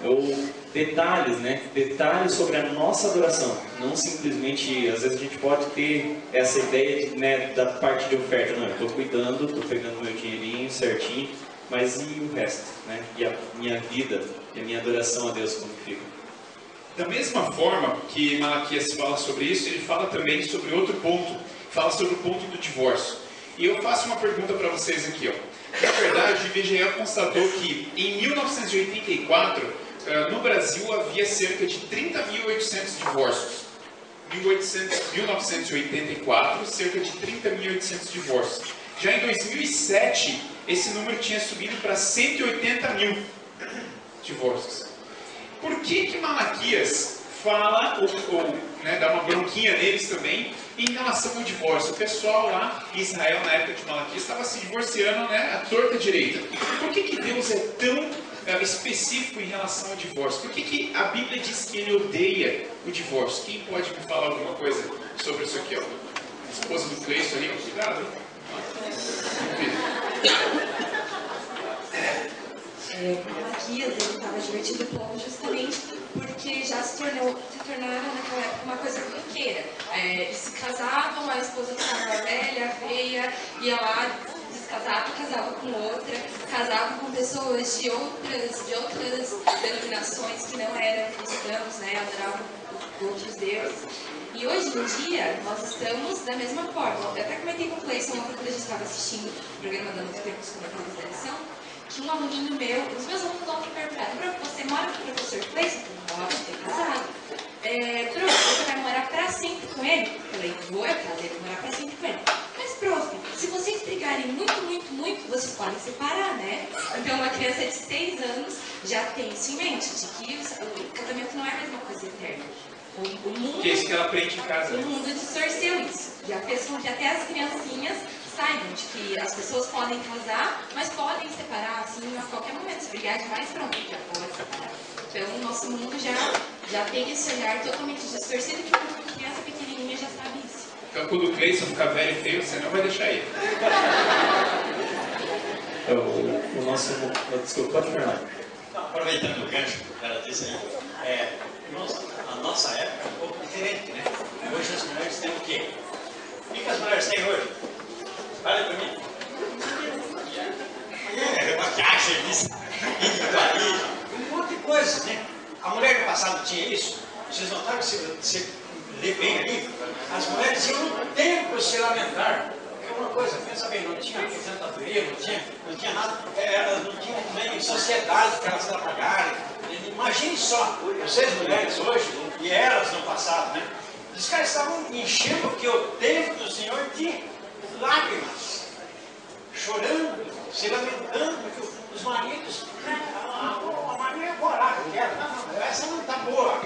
Ou detalhes, né? Detalhes sobre a nossa adoração. Não simplesmente, às vezes a gente pode ter essa ideia de, né, da parte de oferta. Não, eu estou cuidando, estou pegando meu dinheirinho certinho, mas e o resto, né? E a minha vida, e a minha adoração a Deus, como fica? Da mesma forma que Malaquias fala sobre isso, ele fala também sobre outro ponto, fala sobre o ponto do divórcio. E eu faço uma pergunta para vocês aqui, ó. Na verdade, o IBGE constatou que em 1984, no Brasil havia cerca de 30.800 divórcios. Em 1984, cerca de 30.800 divórcios. Já em 2007, esse número tinha subido para 180 mil divórcios. Por que Malaquias fala, ou né, dá uma bronquinha neles também, em relação ao divórcio? O pessoal lá em Israel, na época de Malaquias, estava se divorciando, né, à torta direita. Por que Deus é tão específico em relação ao divórcio? Por que a Bíblia diz que ele odeia o divórcio? Quem pode me falar alguma coisa sobre isso aqui? Ó? A esposa do Cleiton ali, cuidado. Malaquias, ele estava divertido o povo justamente porque já se tornaram naquela época uma coisa corriqueira. Eles se casavam, a esposa ficava velha, feia, ia lá, descasava, casava com outra, casava com pessoas de outras denominações que não eram cristãos, né, adoravam outros deuses. E hoje hoje em dia, nós estamos da mesma forma. Eu até comentei com o Cleison ontem, quando a gente estava assistindo o programa da Nutri com os comentários da lição, que um aluninho meu, os meus alunos ontem perguntaram: você mora com o professor Cleison? Moro, estou casado. Prof, você vai morar para sempre com ele? Eu falei: vou, é pra ele morar para sempre com ele. Mas, prof, se vocês brigarem muito, vocês podem separar, né? Então, uma criança de 6 anos já tem isso em mente, de que o casamento não é a mesma coisa eterna. O mundo, que é isso que ela aprende em casa. O mundo distorceu isso. Já fez com que até as criancinhas saibam de que as pessoas podem casar, mas podem separar assim a qualquer momento. Se brigar demais, pronto, já pode separar. Então, o nosso mundo já tem esse olhar totalmente distorcido, que uma criança pequenininha já sabe isso. Então, quando o Cleison ficar velho e feio, você não vai deixar ele. O nosso... Desculpa, pode falar. Aproveitando o gancho que o cara disse aí, a nossa época é um pouco diferente, né? Hoje as mulheres têm o quê? O que as mulheres têm hoje? Fala pra mim. Maquiagem, individualismo, um monte de coisa, né? A mulher do passado tinha isso. Vocês notaram que você lê bem ali? As mulheres tinham um tempo se lamentar. É uma coisa, pensa bem, não tinha aposentadoria, não tinha nada, não tinha nem sociedade para elas trabalharem. Imagine só, vocês mulheres hoje, e elas no passado, né? Os caras estavam enchendo porque o tempo do Senhor de lágrimas, chorando, se lamentando, porque os maridos, a Maria é morar, não, essa não está boa,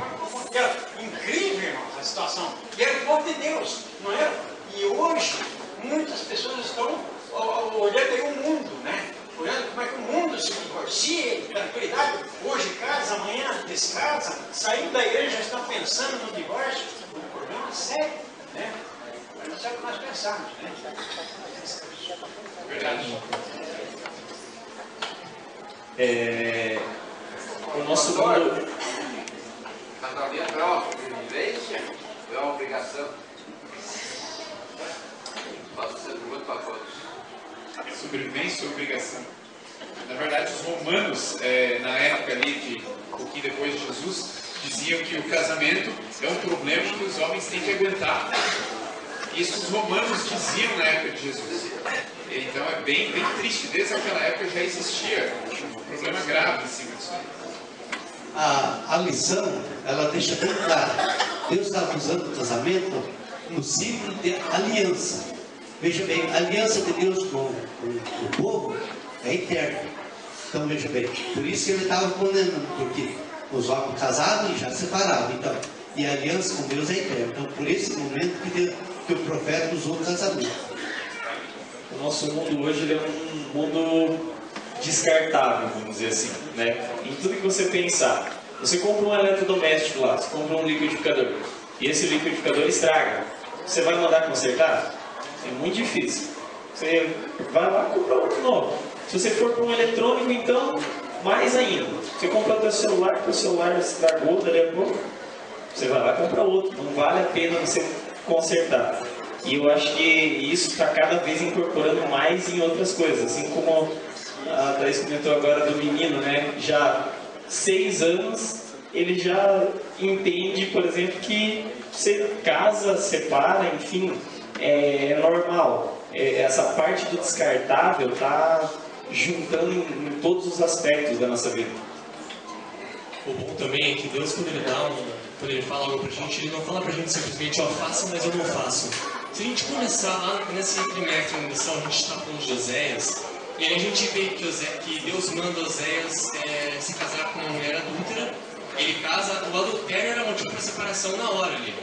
era incrível, irmão, a situação. E era o povo de Deus, não era? E hoje, muitas pessoas estão olhando aí o mundo, né? Olhando como é que o mundo se divorcia, tranquilidade. Hoje casa, amanhã descasa, saindo da igreja já estão pensando no divórcio. Um problema sério, né? Mas não sabe o que nós pensamos, né? Verdade. O nosso mundo... Casamento é uma privilégio, é uma obrigação. Posso ser muito para todos. Sobrevivência ou obrigação? Na verdade, os romanos, na época ali, um pouquinho depois de Jesus, diziam que o casamento é um problema que os homens têm que aguentar. Isso os romanos diziam na época de Jesus. Então é bem triste. Desde aquela época já existia um problema grave em cima disso. A lição, ela deixa bem claro. Deus está usando o casamento no símbolo de aliança. Veja bem, a aliança de Deus com o povo é eterna. Então veja bem, por isso que ele estava condenando, porque os homens casavam e já separavam. Então, e a aliança com Deus é eterna. Então, por esse momento que o profeta usou o casamento. O nosso mundo hoje ele é um mundo descartável, vamos dizer assim, né? Em tudo que você pensar. Você compra um eletrodoméstico lá, você compra um liquidificador, e esse liquidificador estraga. Você vai mandar consertar? É muito difícil. Você vai lá e compra outro novo. Se você for para um eletrônico, então, mais ainda. Você compra o seu celular estragou dali a pouco, você vai lá e compra outro. Não vale a pena você consertar. E eu acho que isso está cada vez incorporando mais em outras coisas. Assim como a Thaís comentou agora do menino, né? Já 6 anos, ele já entende, por exemplo, que você casa, separa, enfim, é normal. Essa parte do descartável está juntando em todos os aspectos da nossa vida. O bom também é que Deus, quando Ele fala algo pra gente, Ele não fala pra gente simplesmente, ó, faça, mas eu não faço. Se a gente começar lá nesse trimestre de missão, a gente está falando de Oséias, e aí a gente vê que Deus manda Oséias se casar com uma mulher adúltera. Ele casa, o adultério era motivo para separação na hora ali.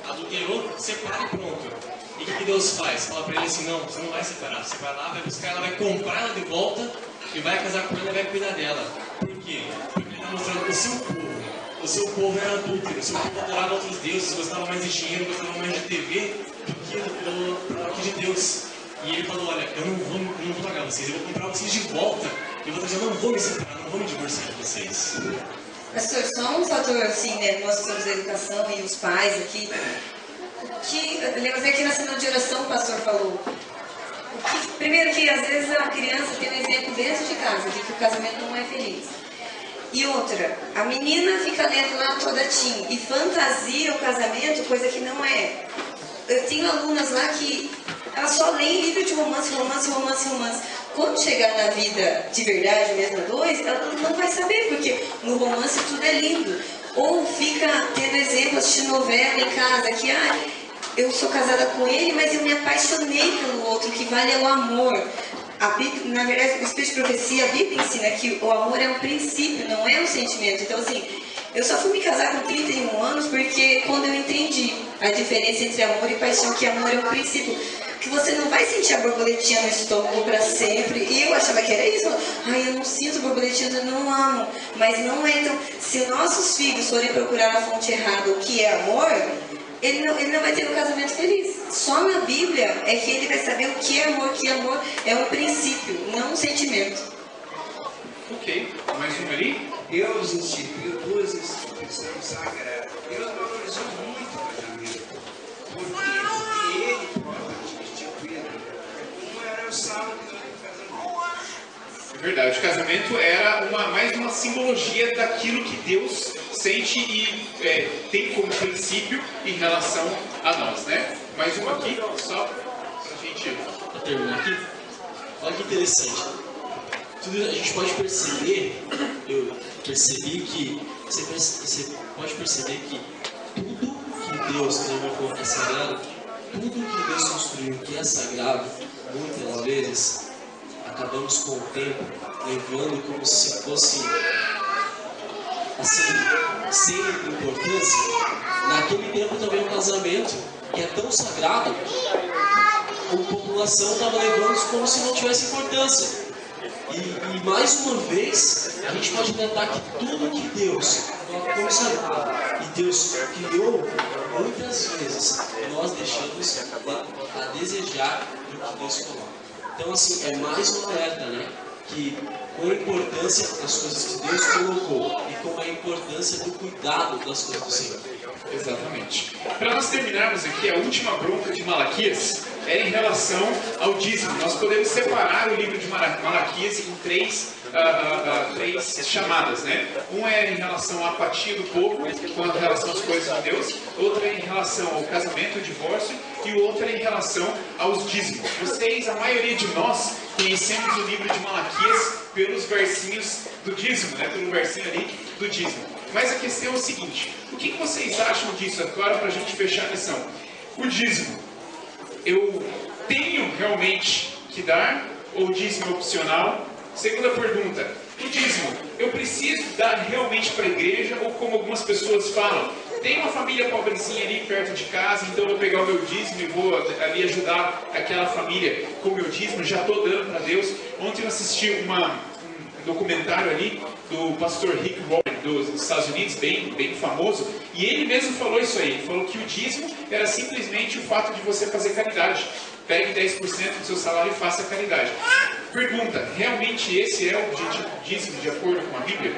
Adulterou, separa e pronto. E o que Deus faz? Fala para ele assim, não, você não vai separar. Você vai lá, vai buscar ela, vai comprar ela de volta e vai casar com ela e vai cuidar dela. Por quê? Porque ele está mostrando o seu povo. O seu povo era adúltero, o seu povo adorava outros deuses, gostava mais de dinheiro, gostava mais de TV do que de Deus. E ele falou, olha, eu não vou pagar vocês, eu vou comprar vocês de volta. E eu vou dizer, eu não vou me separar, não vou me divorciar de vocês. Pastor, só um fator assim, né? Nós somos da educação e os pais aqui. Lembra até que na semana de oração o pastor falou. Primeiro que às vezes a criança tem um exemplo dentro de casa, de que o casamento não é feliz. E outra, a menina fica lendo lá toda teen e fantasia o casamento, coisa que não é. Eu tenho alunas lá que elas só leem livro de romance, romance, romance, romance. Quando chegar na vida de verdade mesmo a dois, ela não vai saber, porque no romance tudo é lindo. Ou fica tendo exemplo, assistindo novela em casa, que eu sou casada com ele, mas eu me apaixonei pelo outro, que vale é o amor. A Bíblia, na verdade, o Espírito de Profecia, a Bíblia ensina que o amor é um princípio, não é um sentimento. Então, assim, eu só fui me casar com 31 anos porque quando eu entendi a diferença entre amor e paixão, que amor é um princípio, que você não vai sentir a borboletinha no estômago para sempre. E eu achava que era isso. Eu não sinto borboletinha, eu não amo. Mas não é. Então, se nossos filhos forem procurar na fonte errada o que é amor, ele não vai ter um casamento feliz. Só na Bíblia é que ele vai saber o que é amor, que amor é um princípio, não um sentimento. Ok, mais uma ali? Deus instituiu duas instituições sagradas. Deus valorizou muito o casamento. Porque ele próprio tinha instituído. Um era o sábado e outro o casamento. É verdade, o casamento era mais uma simbologia daquilo que Deus sente e tem como princípio em relação a nós, né? Mais uma aqui, só pra gente terminar aqui. Olha que interessante. Tudo a gente pode perceber, eu percebi que, você pode perceber que tudo que Deus criou é sagrado, tudo que Deus construiu que é sagrado, muitas vezes acabamos com o tempo levando como se fosse assim, sem importância. Naquele tempo também o casamento, que é tão sagrado, a população estava levando como se não tivesse importância. E mais uma vez, a gente pode notar que tudo que Deus, como sagrado, e Deus criou, muitas vezes nós deixamos a desejar do que Deus coloca. Então, assim, é mais um alerta, né? Que com a importância das coisas que Deus colocou e com a importância do cuidado das coisas do Senhor. Exatamente. Para nós terminarmos aqui, a última bronca de Malaquias é em relação ao dízimo. Nós podemos separar o livro de Malaquias em três chamadas, né? Um é em relação à apatia do povo, com relação às coisas de Deus. Outro é em relação ao casamento, ao divórcio. E o outro é em relação aos dízimos. Vocês, a maioria de nós, conhecemos o livro de Malaquias pelos versinhos do dízimo, né? Pelo versinho ali do dízimo. Mas a questão é o seguinte: o que vocês acham disso agora para a gente fechar a lição? O dízimo, eu tenho realmente que dar ou o dízimo é opcional? Segunda pergunta: o dízimo, eu preciso dar realmente para a igreja ou como algumas pessoas falam? Tem uma família pobrezinha ali perto de casa, então eu vou pegar o meu dízimo e vou ali ajudar aquela família com o meu dízimo, já estou dando para Deus. Ontem eu assisti um documentário ali do pastor Rick Warren dos Estados Unidos, bem famoso, e ele mesmo falou isso aí. Ele falou que o dízimo era simplesmente o fato de você fazer caridade. Pegue 10% do seu salário e faça caridade. Pergunta: realmente esse é o objetivo do dízimo de acordo com a Bíblia?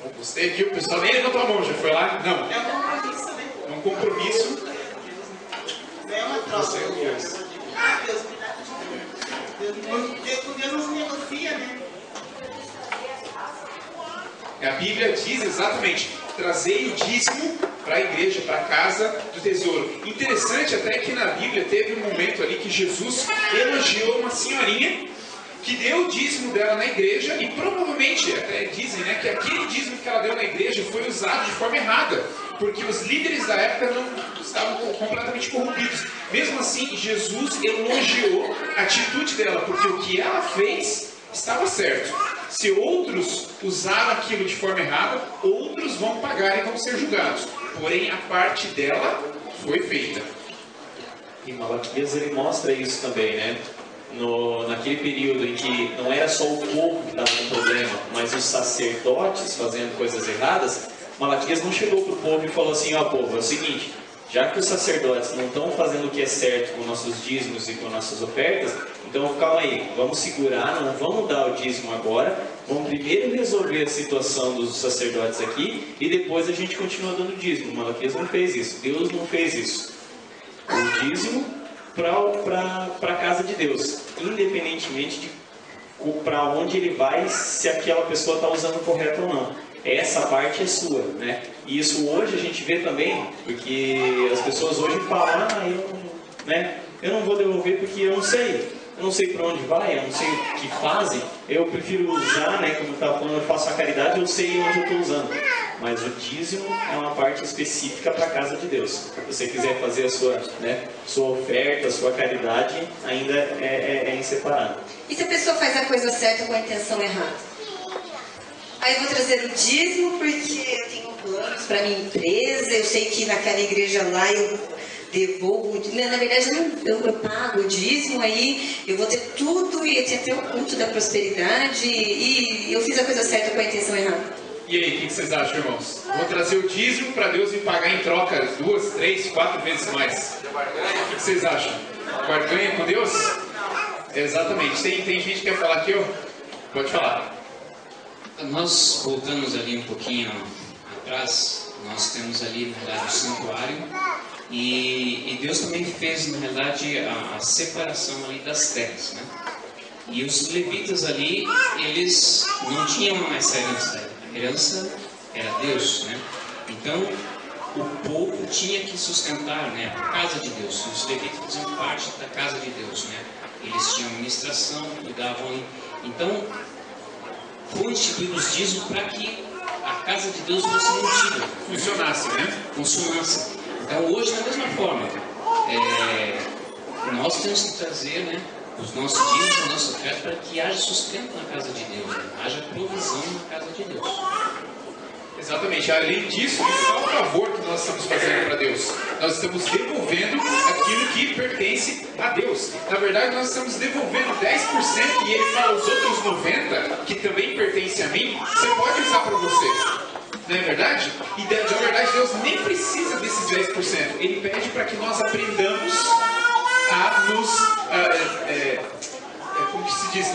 Eu gostei aqui, o pessoal nem levantou a mão, já foi lá? Não. É um compromisso, né? É um compromisso. Não é uma troca. Deus me dá Deus não se negocia, né? A Bíblia diz exatamente: trazei o dízimo para a igreja, para a casa do tesouro. Interessante até que na Bíblia teve um momento ali que Jesus elogiou uma senhorinha que deu o dízimo dela na igreja e provavelmente, até dizem, né, que aquele dízimo que ela deu na igreja foi usado de forma errada, porque os líderes da época não estavam completamente corrompidos. Mesmo assim, Jesus elogiou a atitude dela, porque o que ela fez estava certo. Se outros usaram aquilo de forma errada, outros vão pagar e vão ser julgados. Porém, a parte dela foi feita. Em Malaquias ele mostra isso também, né? Naquele período em que não era só o povo que estava com problema, mas os sacerdotes fazendo coisas erradas, Malaquias não chegou para o povo e falou assim: ó povo, é o seguinte, já que os sacerdotes não estão fazendo o que é certo com nossos dízimos e com nossas ofertas, então calma aí, vamos segurar, não vamos dar o dízimo agora, vamos primeiro resolver a situação dos sacerdotes aqui e depois a gente continua dando dízimo. Malaquias não fez isso, Deus não fez isso. O dízimo para a casa de Deus, independentemente para onde ele vai, se aquela pessoa está usando correto ou não. Essa parte é sua, né? E isso hoje a gente vê também, porque as pessoas hoje falam, eu não vou devolver porque eu não sei para onde vai, eu não sei o que fazem, eu prefiro usar, né, como eu estava falando, eu faço a caridade, eu sei onde eu estou usando. Mas o dízimo é uma parte específica para a casa de Deus. Se você quiser fazer a sua oferta, a sua caridade, ainda é em separado. E se a pessoa faz a coisa certa com a intenção errada? Aí eu vou trazer o dízimo porque eu tenho planos para minha empresa, eu sei que naquela igreja lá eu devolvo, na verdade eu pago o dízimo, aí eu vou ter tudo e tem até o culto da prosperidade e eu fiz a coisa certa com a intenção errada. E aí, o que vocês acham, irmãos? Vou trazer o dízimo para Deus me pagar em troca 2, 3, 4 vezes mais. O que vocês acham? Barganha com Deus? Exatamente. Tem gente que quer falar aqui, ó. Pode falar. Nós voltamos ali um pouquinho atrás, nós temos ali, na verdade, o santuário, e Deus também fez, na verdade, a separação ali das terras, né? E os levitas ali, eles não tinham mais herança, a herança era Deus, né? Então, o povo tinha que sustentar, né, a casa de Deus. Os levitas faziam parte da casa de Deus, né? Eles tinham administração, cuidavam. Então, foi instituído os dízimos para que a casa de Deus fosse mantida. Funcionasse, né? Funcionasse. Então, hoje, da mesma forma, nós temos que trazer, né, os nossos dízimos, a nossa oferta, para que haja sustento na casa de Deus, né? Haja provisão na casa de Deus. Exatamente. Além disso, isso é um favor que nós estamos fazendo para Deus. Nós estamos devolvendo aquilo que pertence a Deus. Na verdade, nós estamos devolvendo 10% e ele fala os outros 90% que também pertencem a mim, você pode usar para você. Não é verdade? E na verdade, Deus nem precisa desses 10%. Ele pede para que nós aprendamos a nos... como que se diz,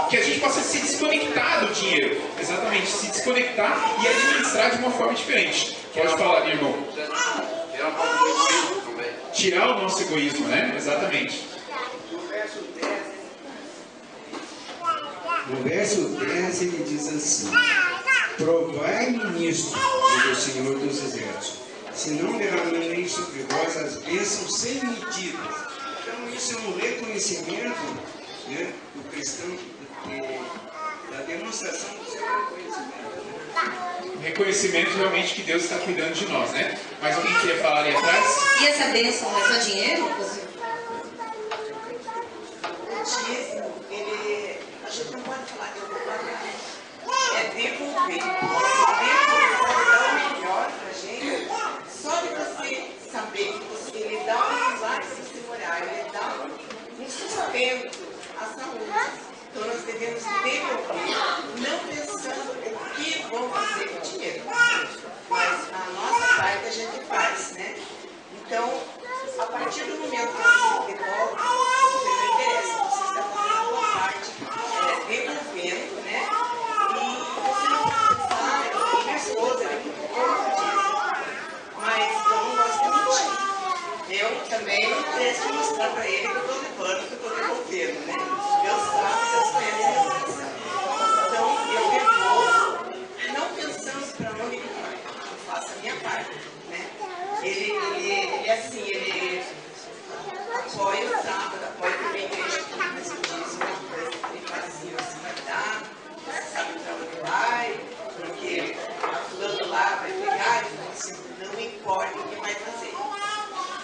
que a gente possa se desconectar do dinheiro. Exatamente, se desconectar e administrar de uma forma diferente. Pode falar, irmão. Tirar o nosso egoísmo, né? Exatamente. No verso 10 ele diz assim: provai-me nisto, diz o Senhor dos Exércitos, se não derramarei sobre vós as bênçãos sem medida. Então isso é um reconhecimento, né, do cristão, da demonstração do seu reconhecimento. Reconhecimento realmente que Deus está cuidando de nós, né? Mas alguém queria falar ali atrás? E essa bênção é só dinheiro? O dízimo, a gente não pode falar que eu vou pagar. É devolver. Deus pode dar o melhor para a gente. Só de você saber que ele dá um lugar para você morar, ele dá um sustento à saúde. Então nós devemos devolver, não pensando o que vão fazer com o dinheiro. Mas a nossa parte a gente faz, né? Então, a partir do momento que você devolve, você não interessa, você está fazendo a sua parte, devolvendo, né? E você não pode pensar, minha esposa é muito contra disso, mas eu não gosto de mentir. Eu também não preciso mostrar para ele que eu estou levando, que eu estou devolvendo, né? Deus sabe, Deus conhece a minha coração. Então, eu devolvo, não pensando para onde ele vai, eu faço a minha parte, né? Ele assim, ele apoia o sábado, apoia também a igreja, mas o dízimo, ele faz assim, vai dar, você sabe para onde vai, porque a fulano lá vai pegar, então assim, não importa o que vai fazer.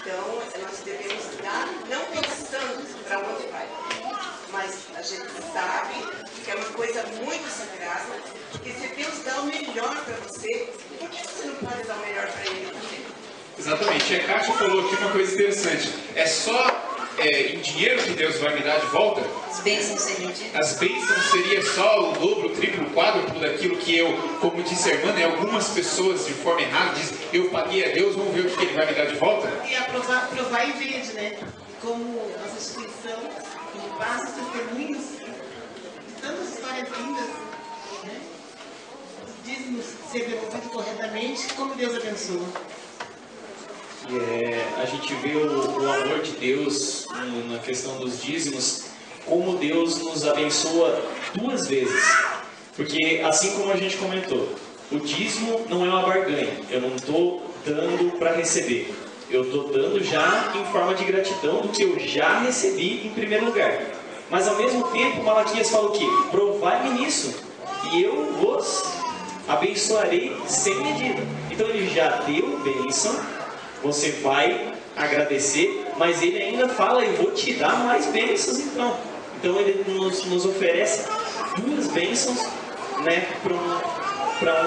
Então, nós devemos dar, não pensando para onde vai, mas a gente sabe que é uma coisa muito sagrada, porque se Deus dá o melhor para você, por que você não pode dar o melhor para Ele também? Exatamente. A Kátia falou aqui uma coisa interessante. É só em dinheiro que Deus vai me dar de volta? As bênçãos seriam de... As bênçãos seria só o dobro, o triplo, o quádruplo daquilo que eu, como disse a irmã, né, algumas pessoas de forma errada dizem, eu paguei a Deus, vamos ver o que Ele vai me dar de volta? E provar e vende, né? Como nossa instituição, que passa testemunhos de tantas histórias lindas, né? Os dízimos ser devolvidos corretamente, como Deus abençoa. A gente vê o amor de Deus na questão dos dízimos, como Deus nos abençoa duas vezes. Porque, assim como a gente comentou, o dízimo não é uma barganha. Eu não estou dando para receber. Eu estou dando já em forma de gratidão do que eu já recebi em primeiro lugar. Mas, ao mesmo tempo, Malaquias fala o quê? Provai-me nisso, e eu vos abençoarei sem medida. Então, ele já deu bênção, você vai agradecer, mas ele ainda fala, eu vou te dar mais bênçãos então. Então ele nos oferece duas bênçãos, né, para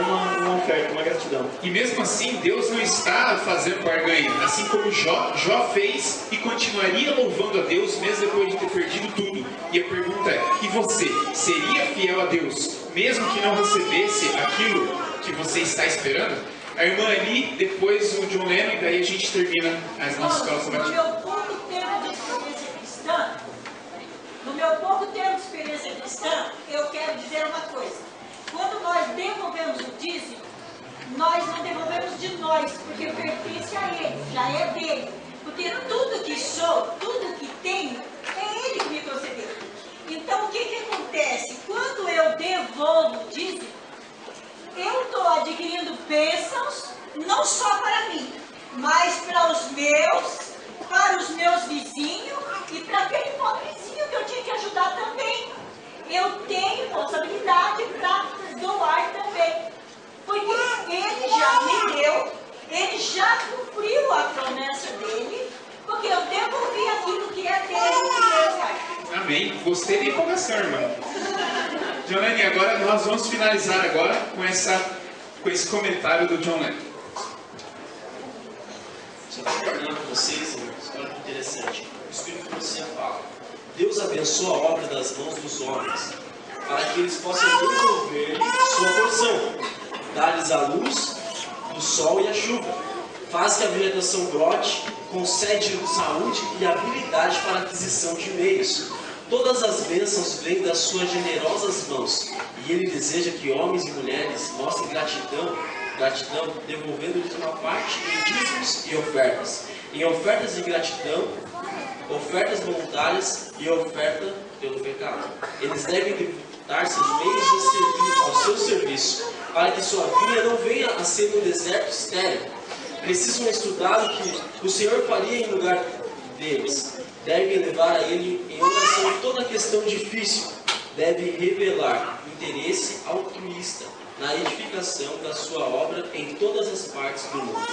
uma oferta, uma gratidão. E mesmo assim, Deus não está fazendo barganha, assim como Jó fez e continuaria louvando a Deus mesmo depois de ter perdido tudo. E a pergunta é, e você, seria fiel a Deus mesmo que não recebesse aquilo que você está esperando? A irmã ali, depois o John Lennon, e daí a gente termina as nossas escolas sabatinas. No meu pouco tempo de experiência cristã, eu quero dizer uma coisa. Quando nós devolvemos o dízimo, nós não devolvemos de nós, porque pertence a Ele, já é dele. Porque tudo que sou, tudo que tenho, é Ele que me concedeu. Então, o que acontece? Quando eu devolvo o dízimo, eu estou adquirindo bênçãos, não só para mim, mas para os meus vizinhos e para aquele pobrezinho que eu tinha que ajudar também. Eu tenho responsabilidade para doar também. Porque ele já me deu, ele já cumpriu a promessa dele, porque eu devolvi aquilo que é dele, que Deus faz. Amém. Gostei da empolgação, irmã. Jonani, agora nós vamos finalizar agora com esse comentário do John Lennon. Só para terminar com vocês, irmãos, olha que interessante. O Espírito Profecia fala: Deus abençoa a obra das mãos dos homens, para que eles possam devolver sua porção, dar-lhes a luz, o sol e a chuva, faz que a vegetação brote, concede saúde e habilidade para a aquisição de meios. Todas as bênçãos vêm das suas generosas mãos, e ele deseja que homens e mulheres mostrem gratidão, devolvendo-lhes uma parte em dízimos e ofertas. Em ofertas de gratidão, ofertas voluntárias e oferta pelo pecado. Eles devem dar seus meios ao seu serviço, para que sua vida não venha a ser um deserto estéril. Precisam estudar o que o Senhor faria em lugar deles. Devem levar a Ele em oração toda questão difícil. Deve revelar interesse altruísta na edificação da sua obra em todas as partes do mundo.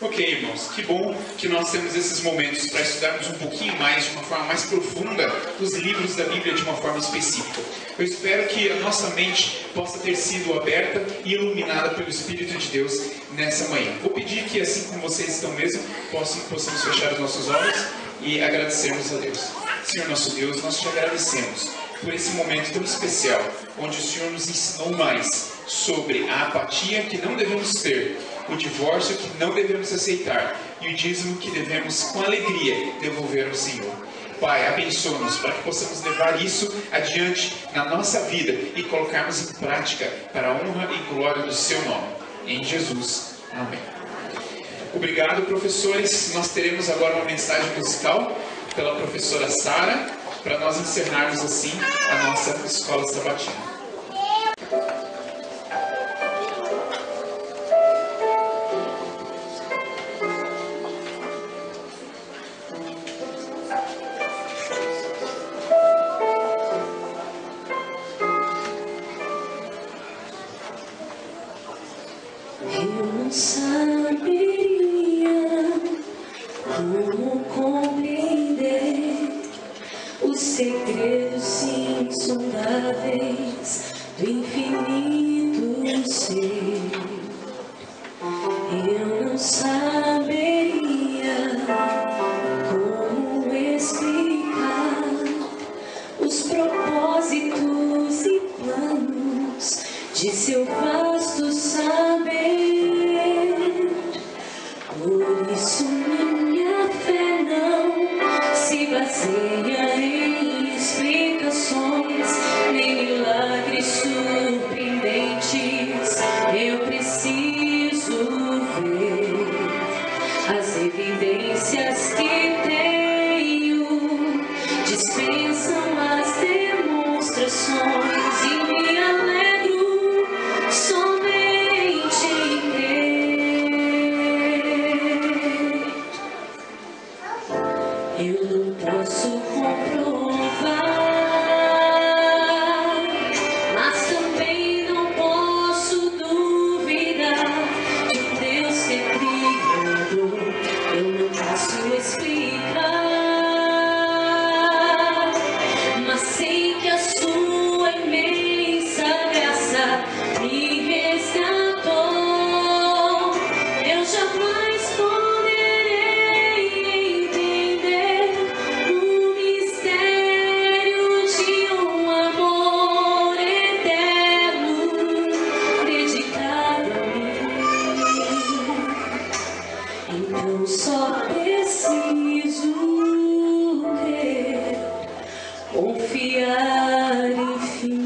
Ok, irmãos, que bom que nós temos esses momentos para estudarmos um pouquinho mais, de uma forma mais profunda, os livros da Bíblia de uma forma específica. Eu espero que a nossa mente possa ter sido aberta e iluminada pelo Espírito de Deus nessa manhã. Vou pedir que, assim como vocês estão mesmo, possamos fechar os nossos olhos e agradecermos a Deus. Senhor nosso Deus, nós te agradecemos por esse momento tão especial, onde o Senhor nos ensinou mais sobre a apatia que não devemos ter, o divórcio que não devemos aceitar e o dízimo que devemos, com alegria, devolver ao Senhor. Pai, abençoa-nos para que possamos levar isso adiante na nossa vida e colocarmos em prática para a honra e glória do Seu nome. Em Jesus. Amém. Obrigado, professores. Nós teremos agora uma mensagem musical pela professora Sara, para nós encerrarmos assim a nossa escola sabatina. As evidências que tenho eu não posso comprovar, mas também não posso duvidar de um Deus que é criador. Eu não posso explicar, mas sei que a sua imensa graça me resgatou. Eu jamais poderei entender o mistério de um amor eterno dedicado a mim. Então só preciso crer, confiar e fim.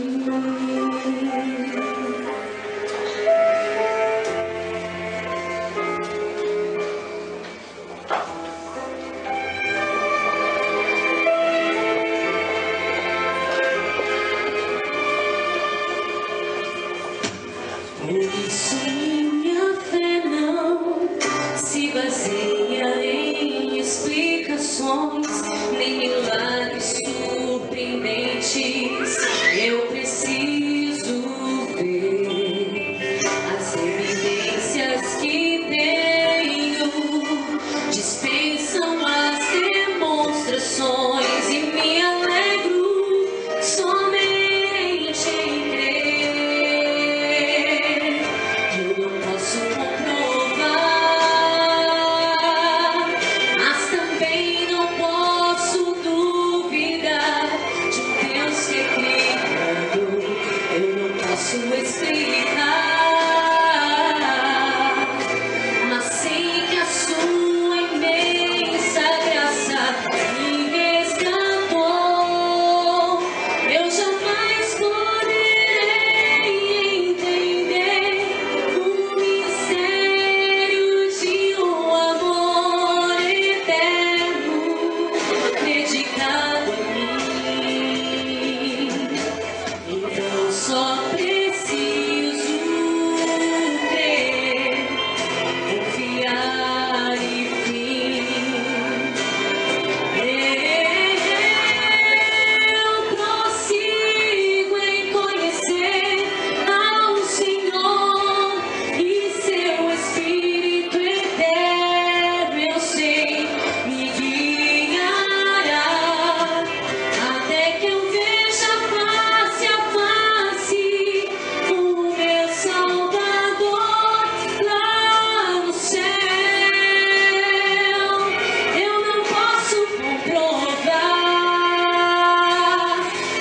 Por isso minha fé não se baseia em explicações, nem milagres surpreendentes. Eu preciso ver as evidências que tenho, dispensam as demonstrações e me alegro somente em crer. Eu não posso comprovar, mas também não posso duvidar de um Deus que é criador. Eu não posso explicar, mas sei que a sua imensa graça me resgatou. Eu jamais poderei entender o mistério de um amor eterno dedicado a mim. Então só preciso crer, confiar e fim. Eu prossigo em conhecer ao Senhor e seu Espírito eterno, eu sei, me guiará até que eu veja face a face o meu Salvador lá no céu. Eu não posso comprovar,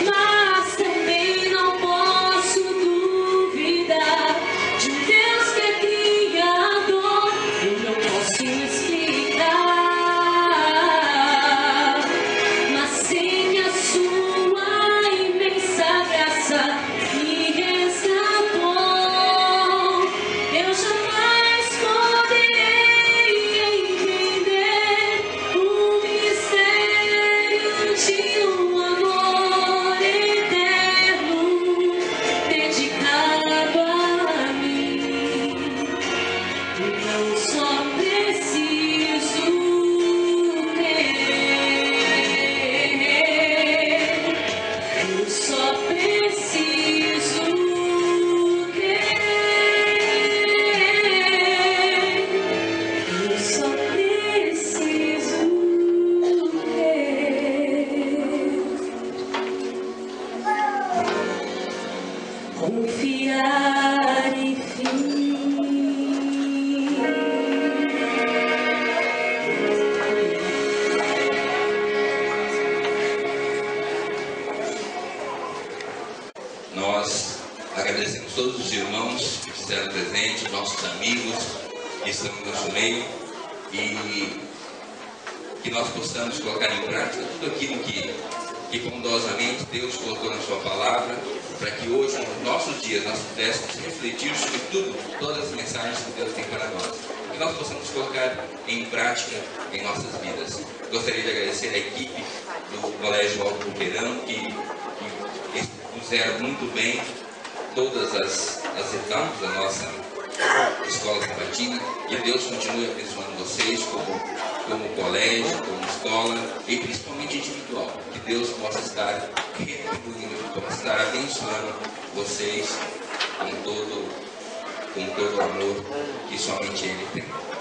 mas também não posso duvidar de um Deus que é criador. Eu não posso explicar, mas sei que a sua imensa graça me resgatou. Eu jamais poderei entender o mistério de um amor eterno dedicado a mim. Então só preciso crer. Eu só preciso crer. Eu só preciso crer, confiar e fim. Nós agradecemos todos os irmãos que estiveram presentes, nossos amigos que estão no nosso meio, e que nós possamos colocar em prática tudo aquilo que bondosamente Deus colocou na sua palavra, para que hoje, nos nossos dias, nós pudéssemos refletir sobre tudo, todas as mensagens que Deus tem para nós, que nós possamos colocar em prática em nossas vidas. Gostaria de agradecer a equipe do Colégio Alto Boqueirão, que fizeram muito bem todas as etapas da nossa escola sabatina. Que Deus continue abençoando vocês como colégio, como escola e principalmente individual. Que Deus possa estar retribuindo, possa estar abençoando vocês com todo o amor que somente Ele tem.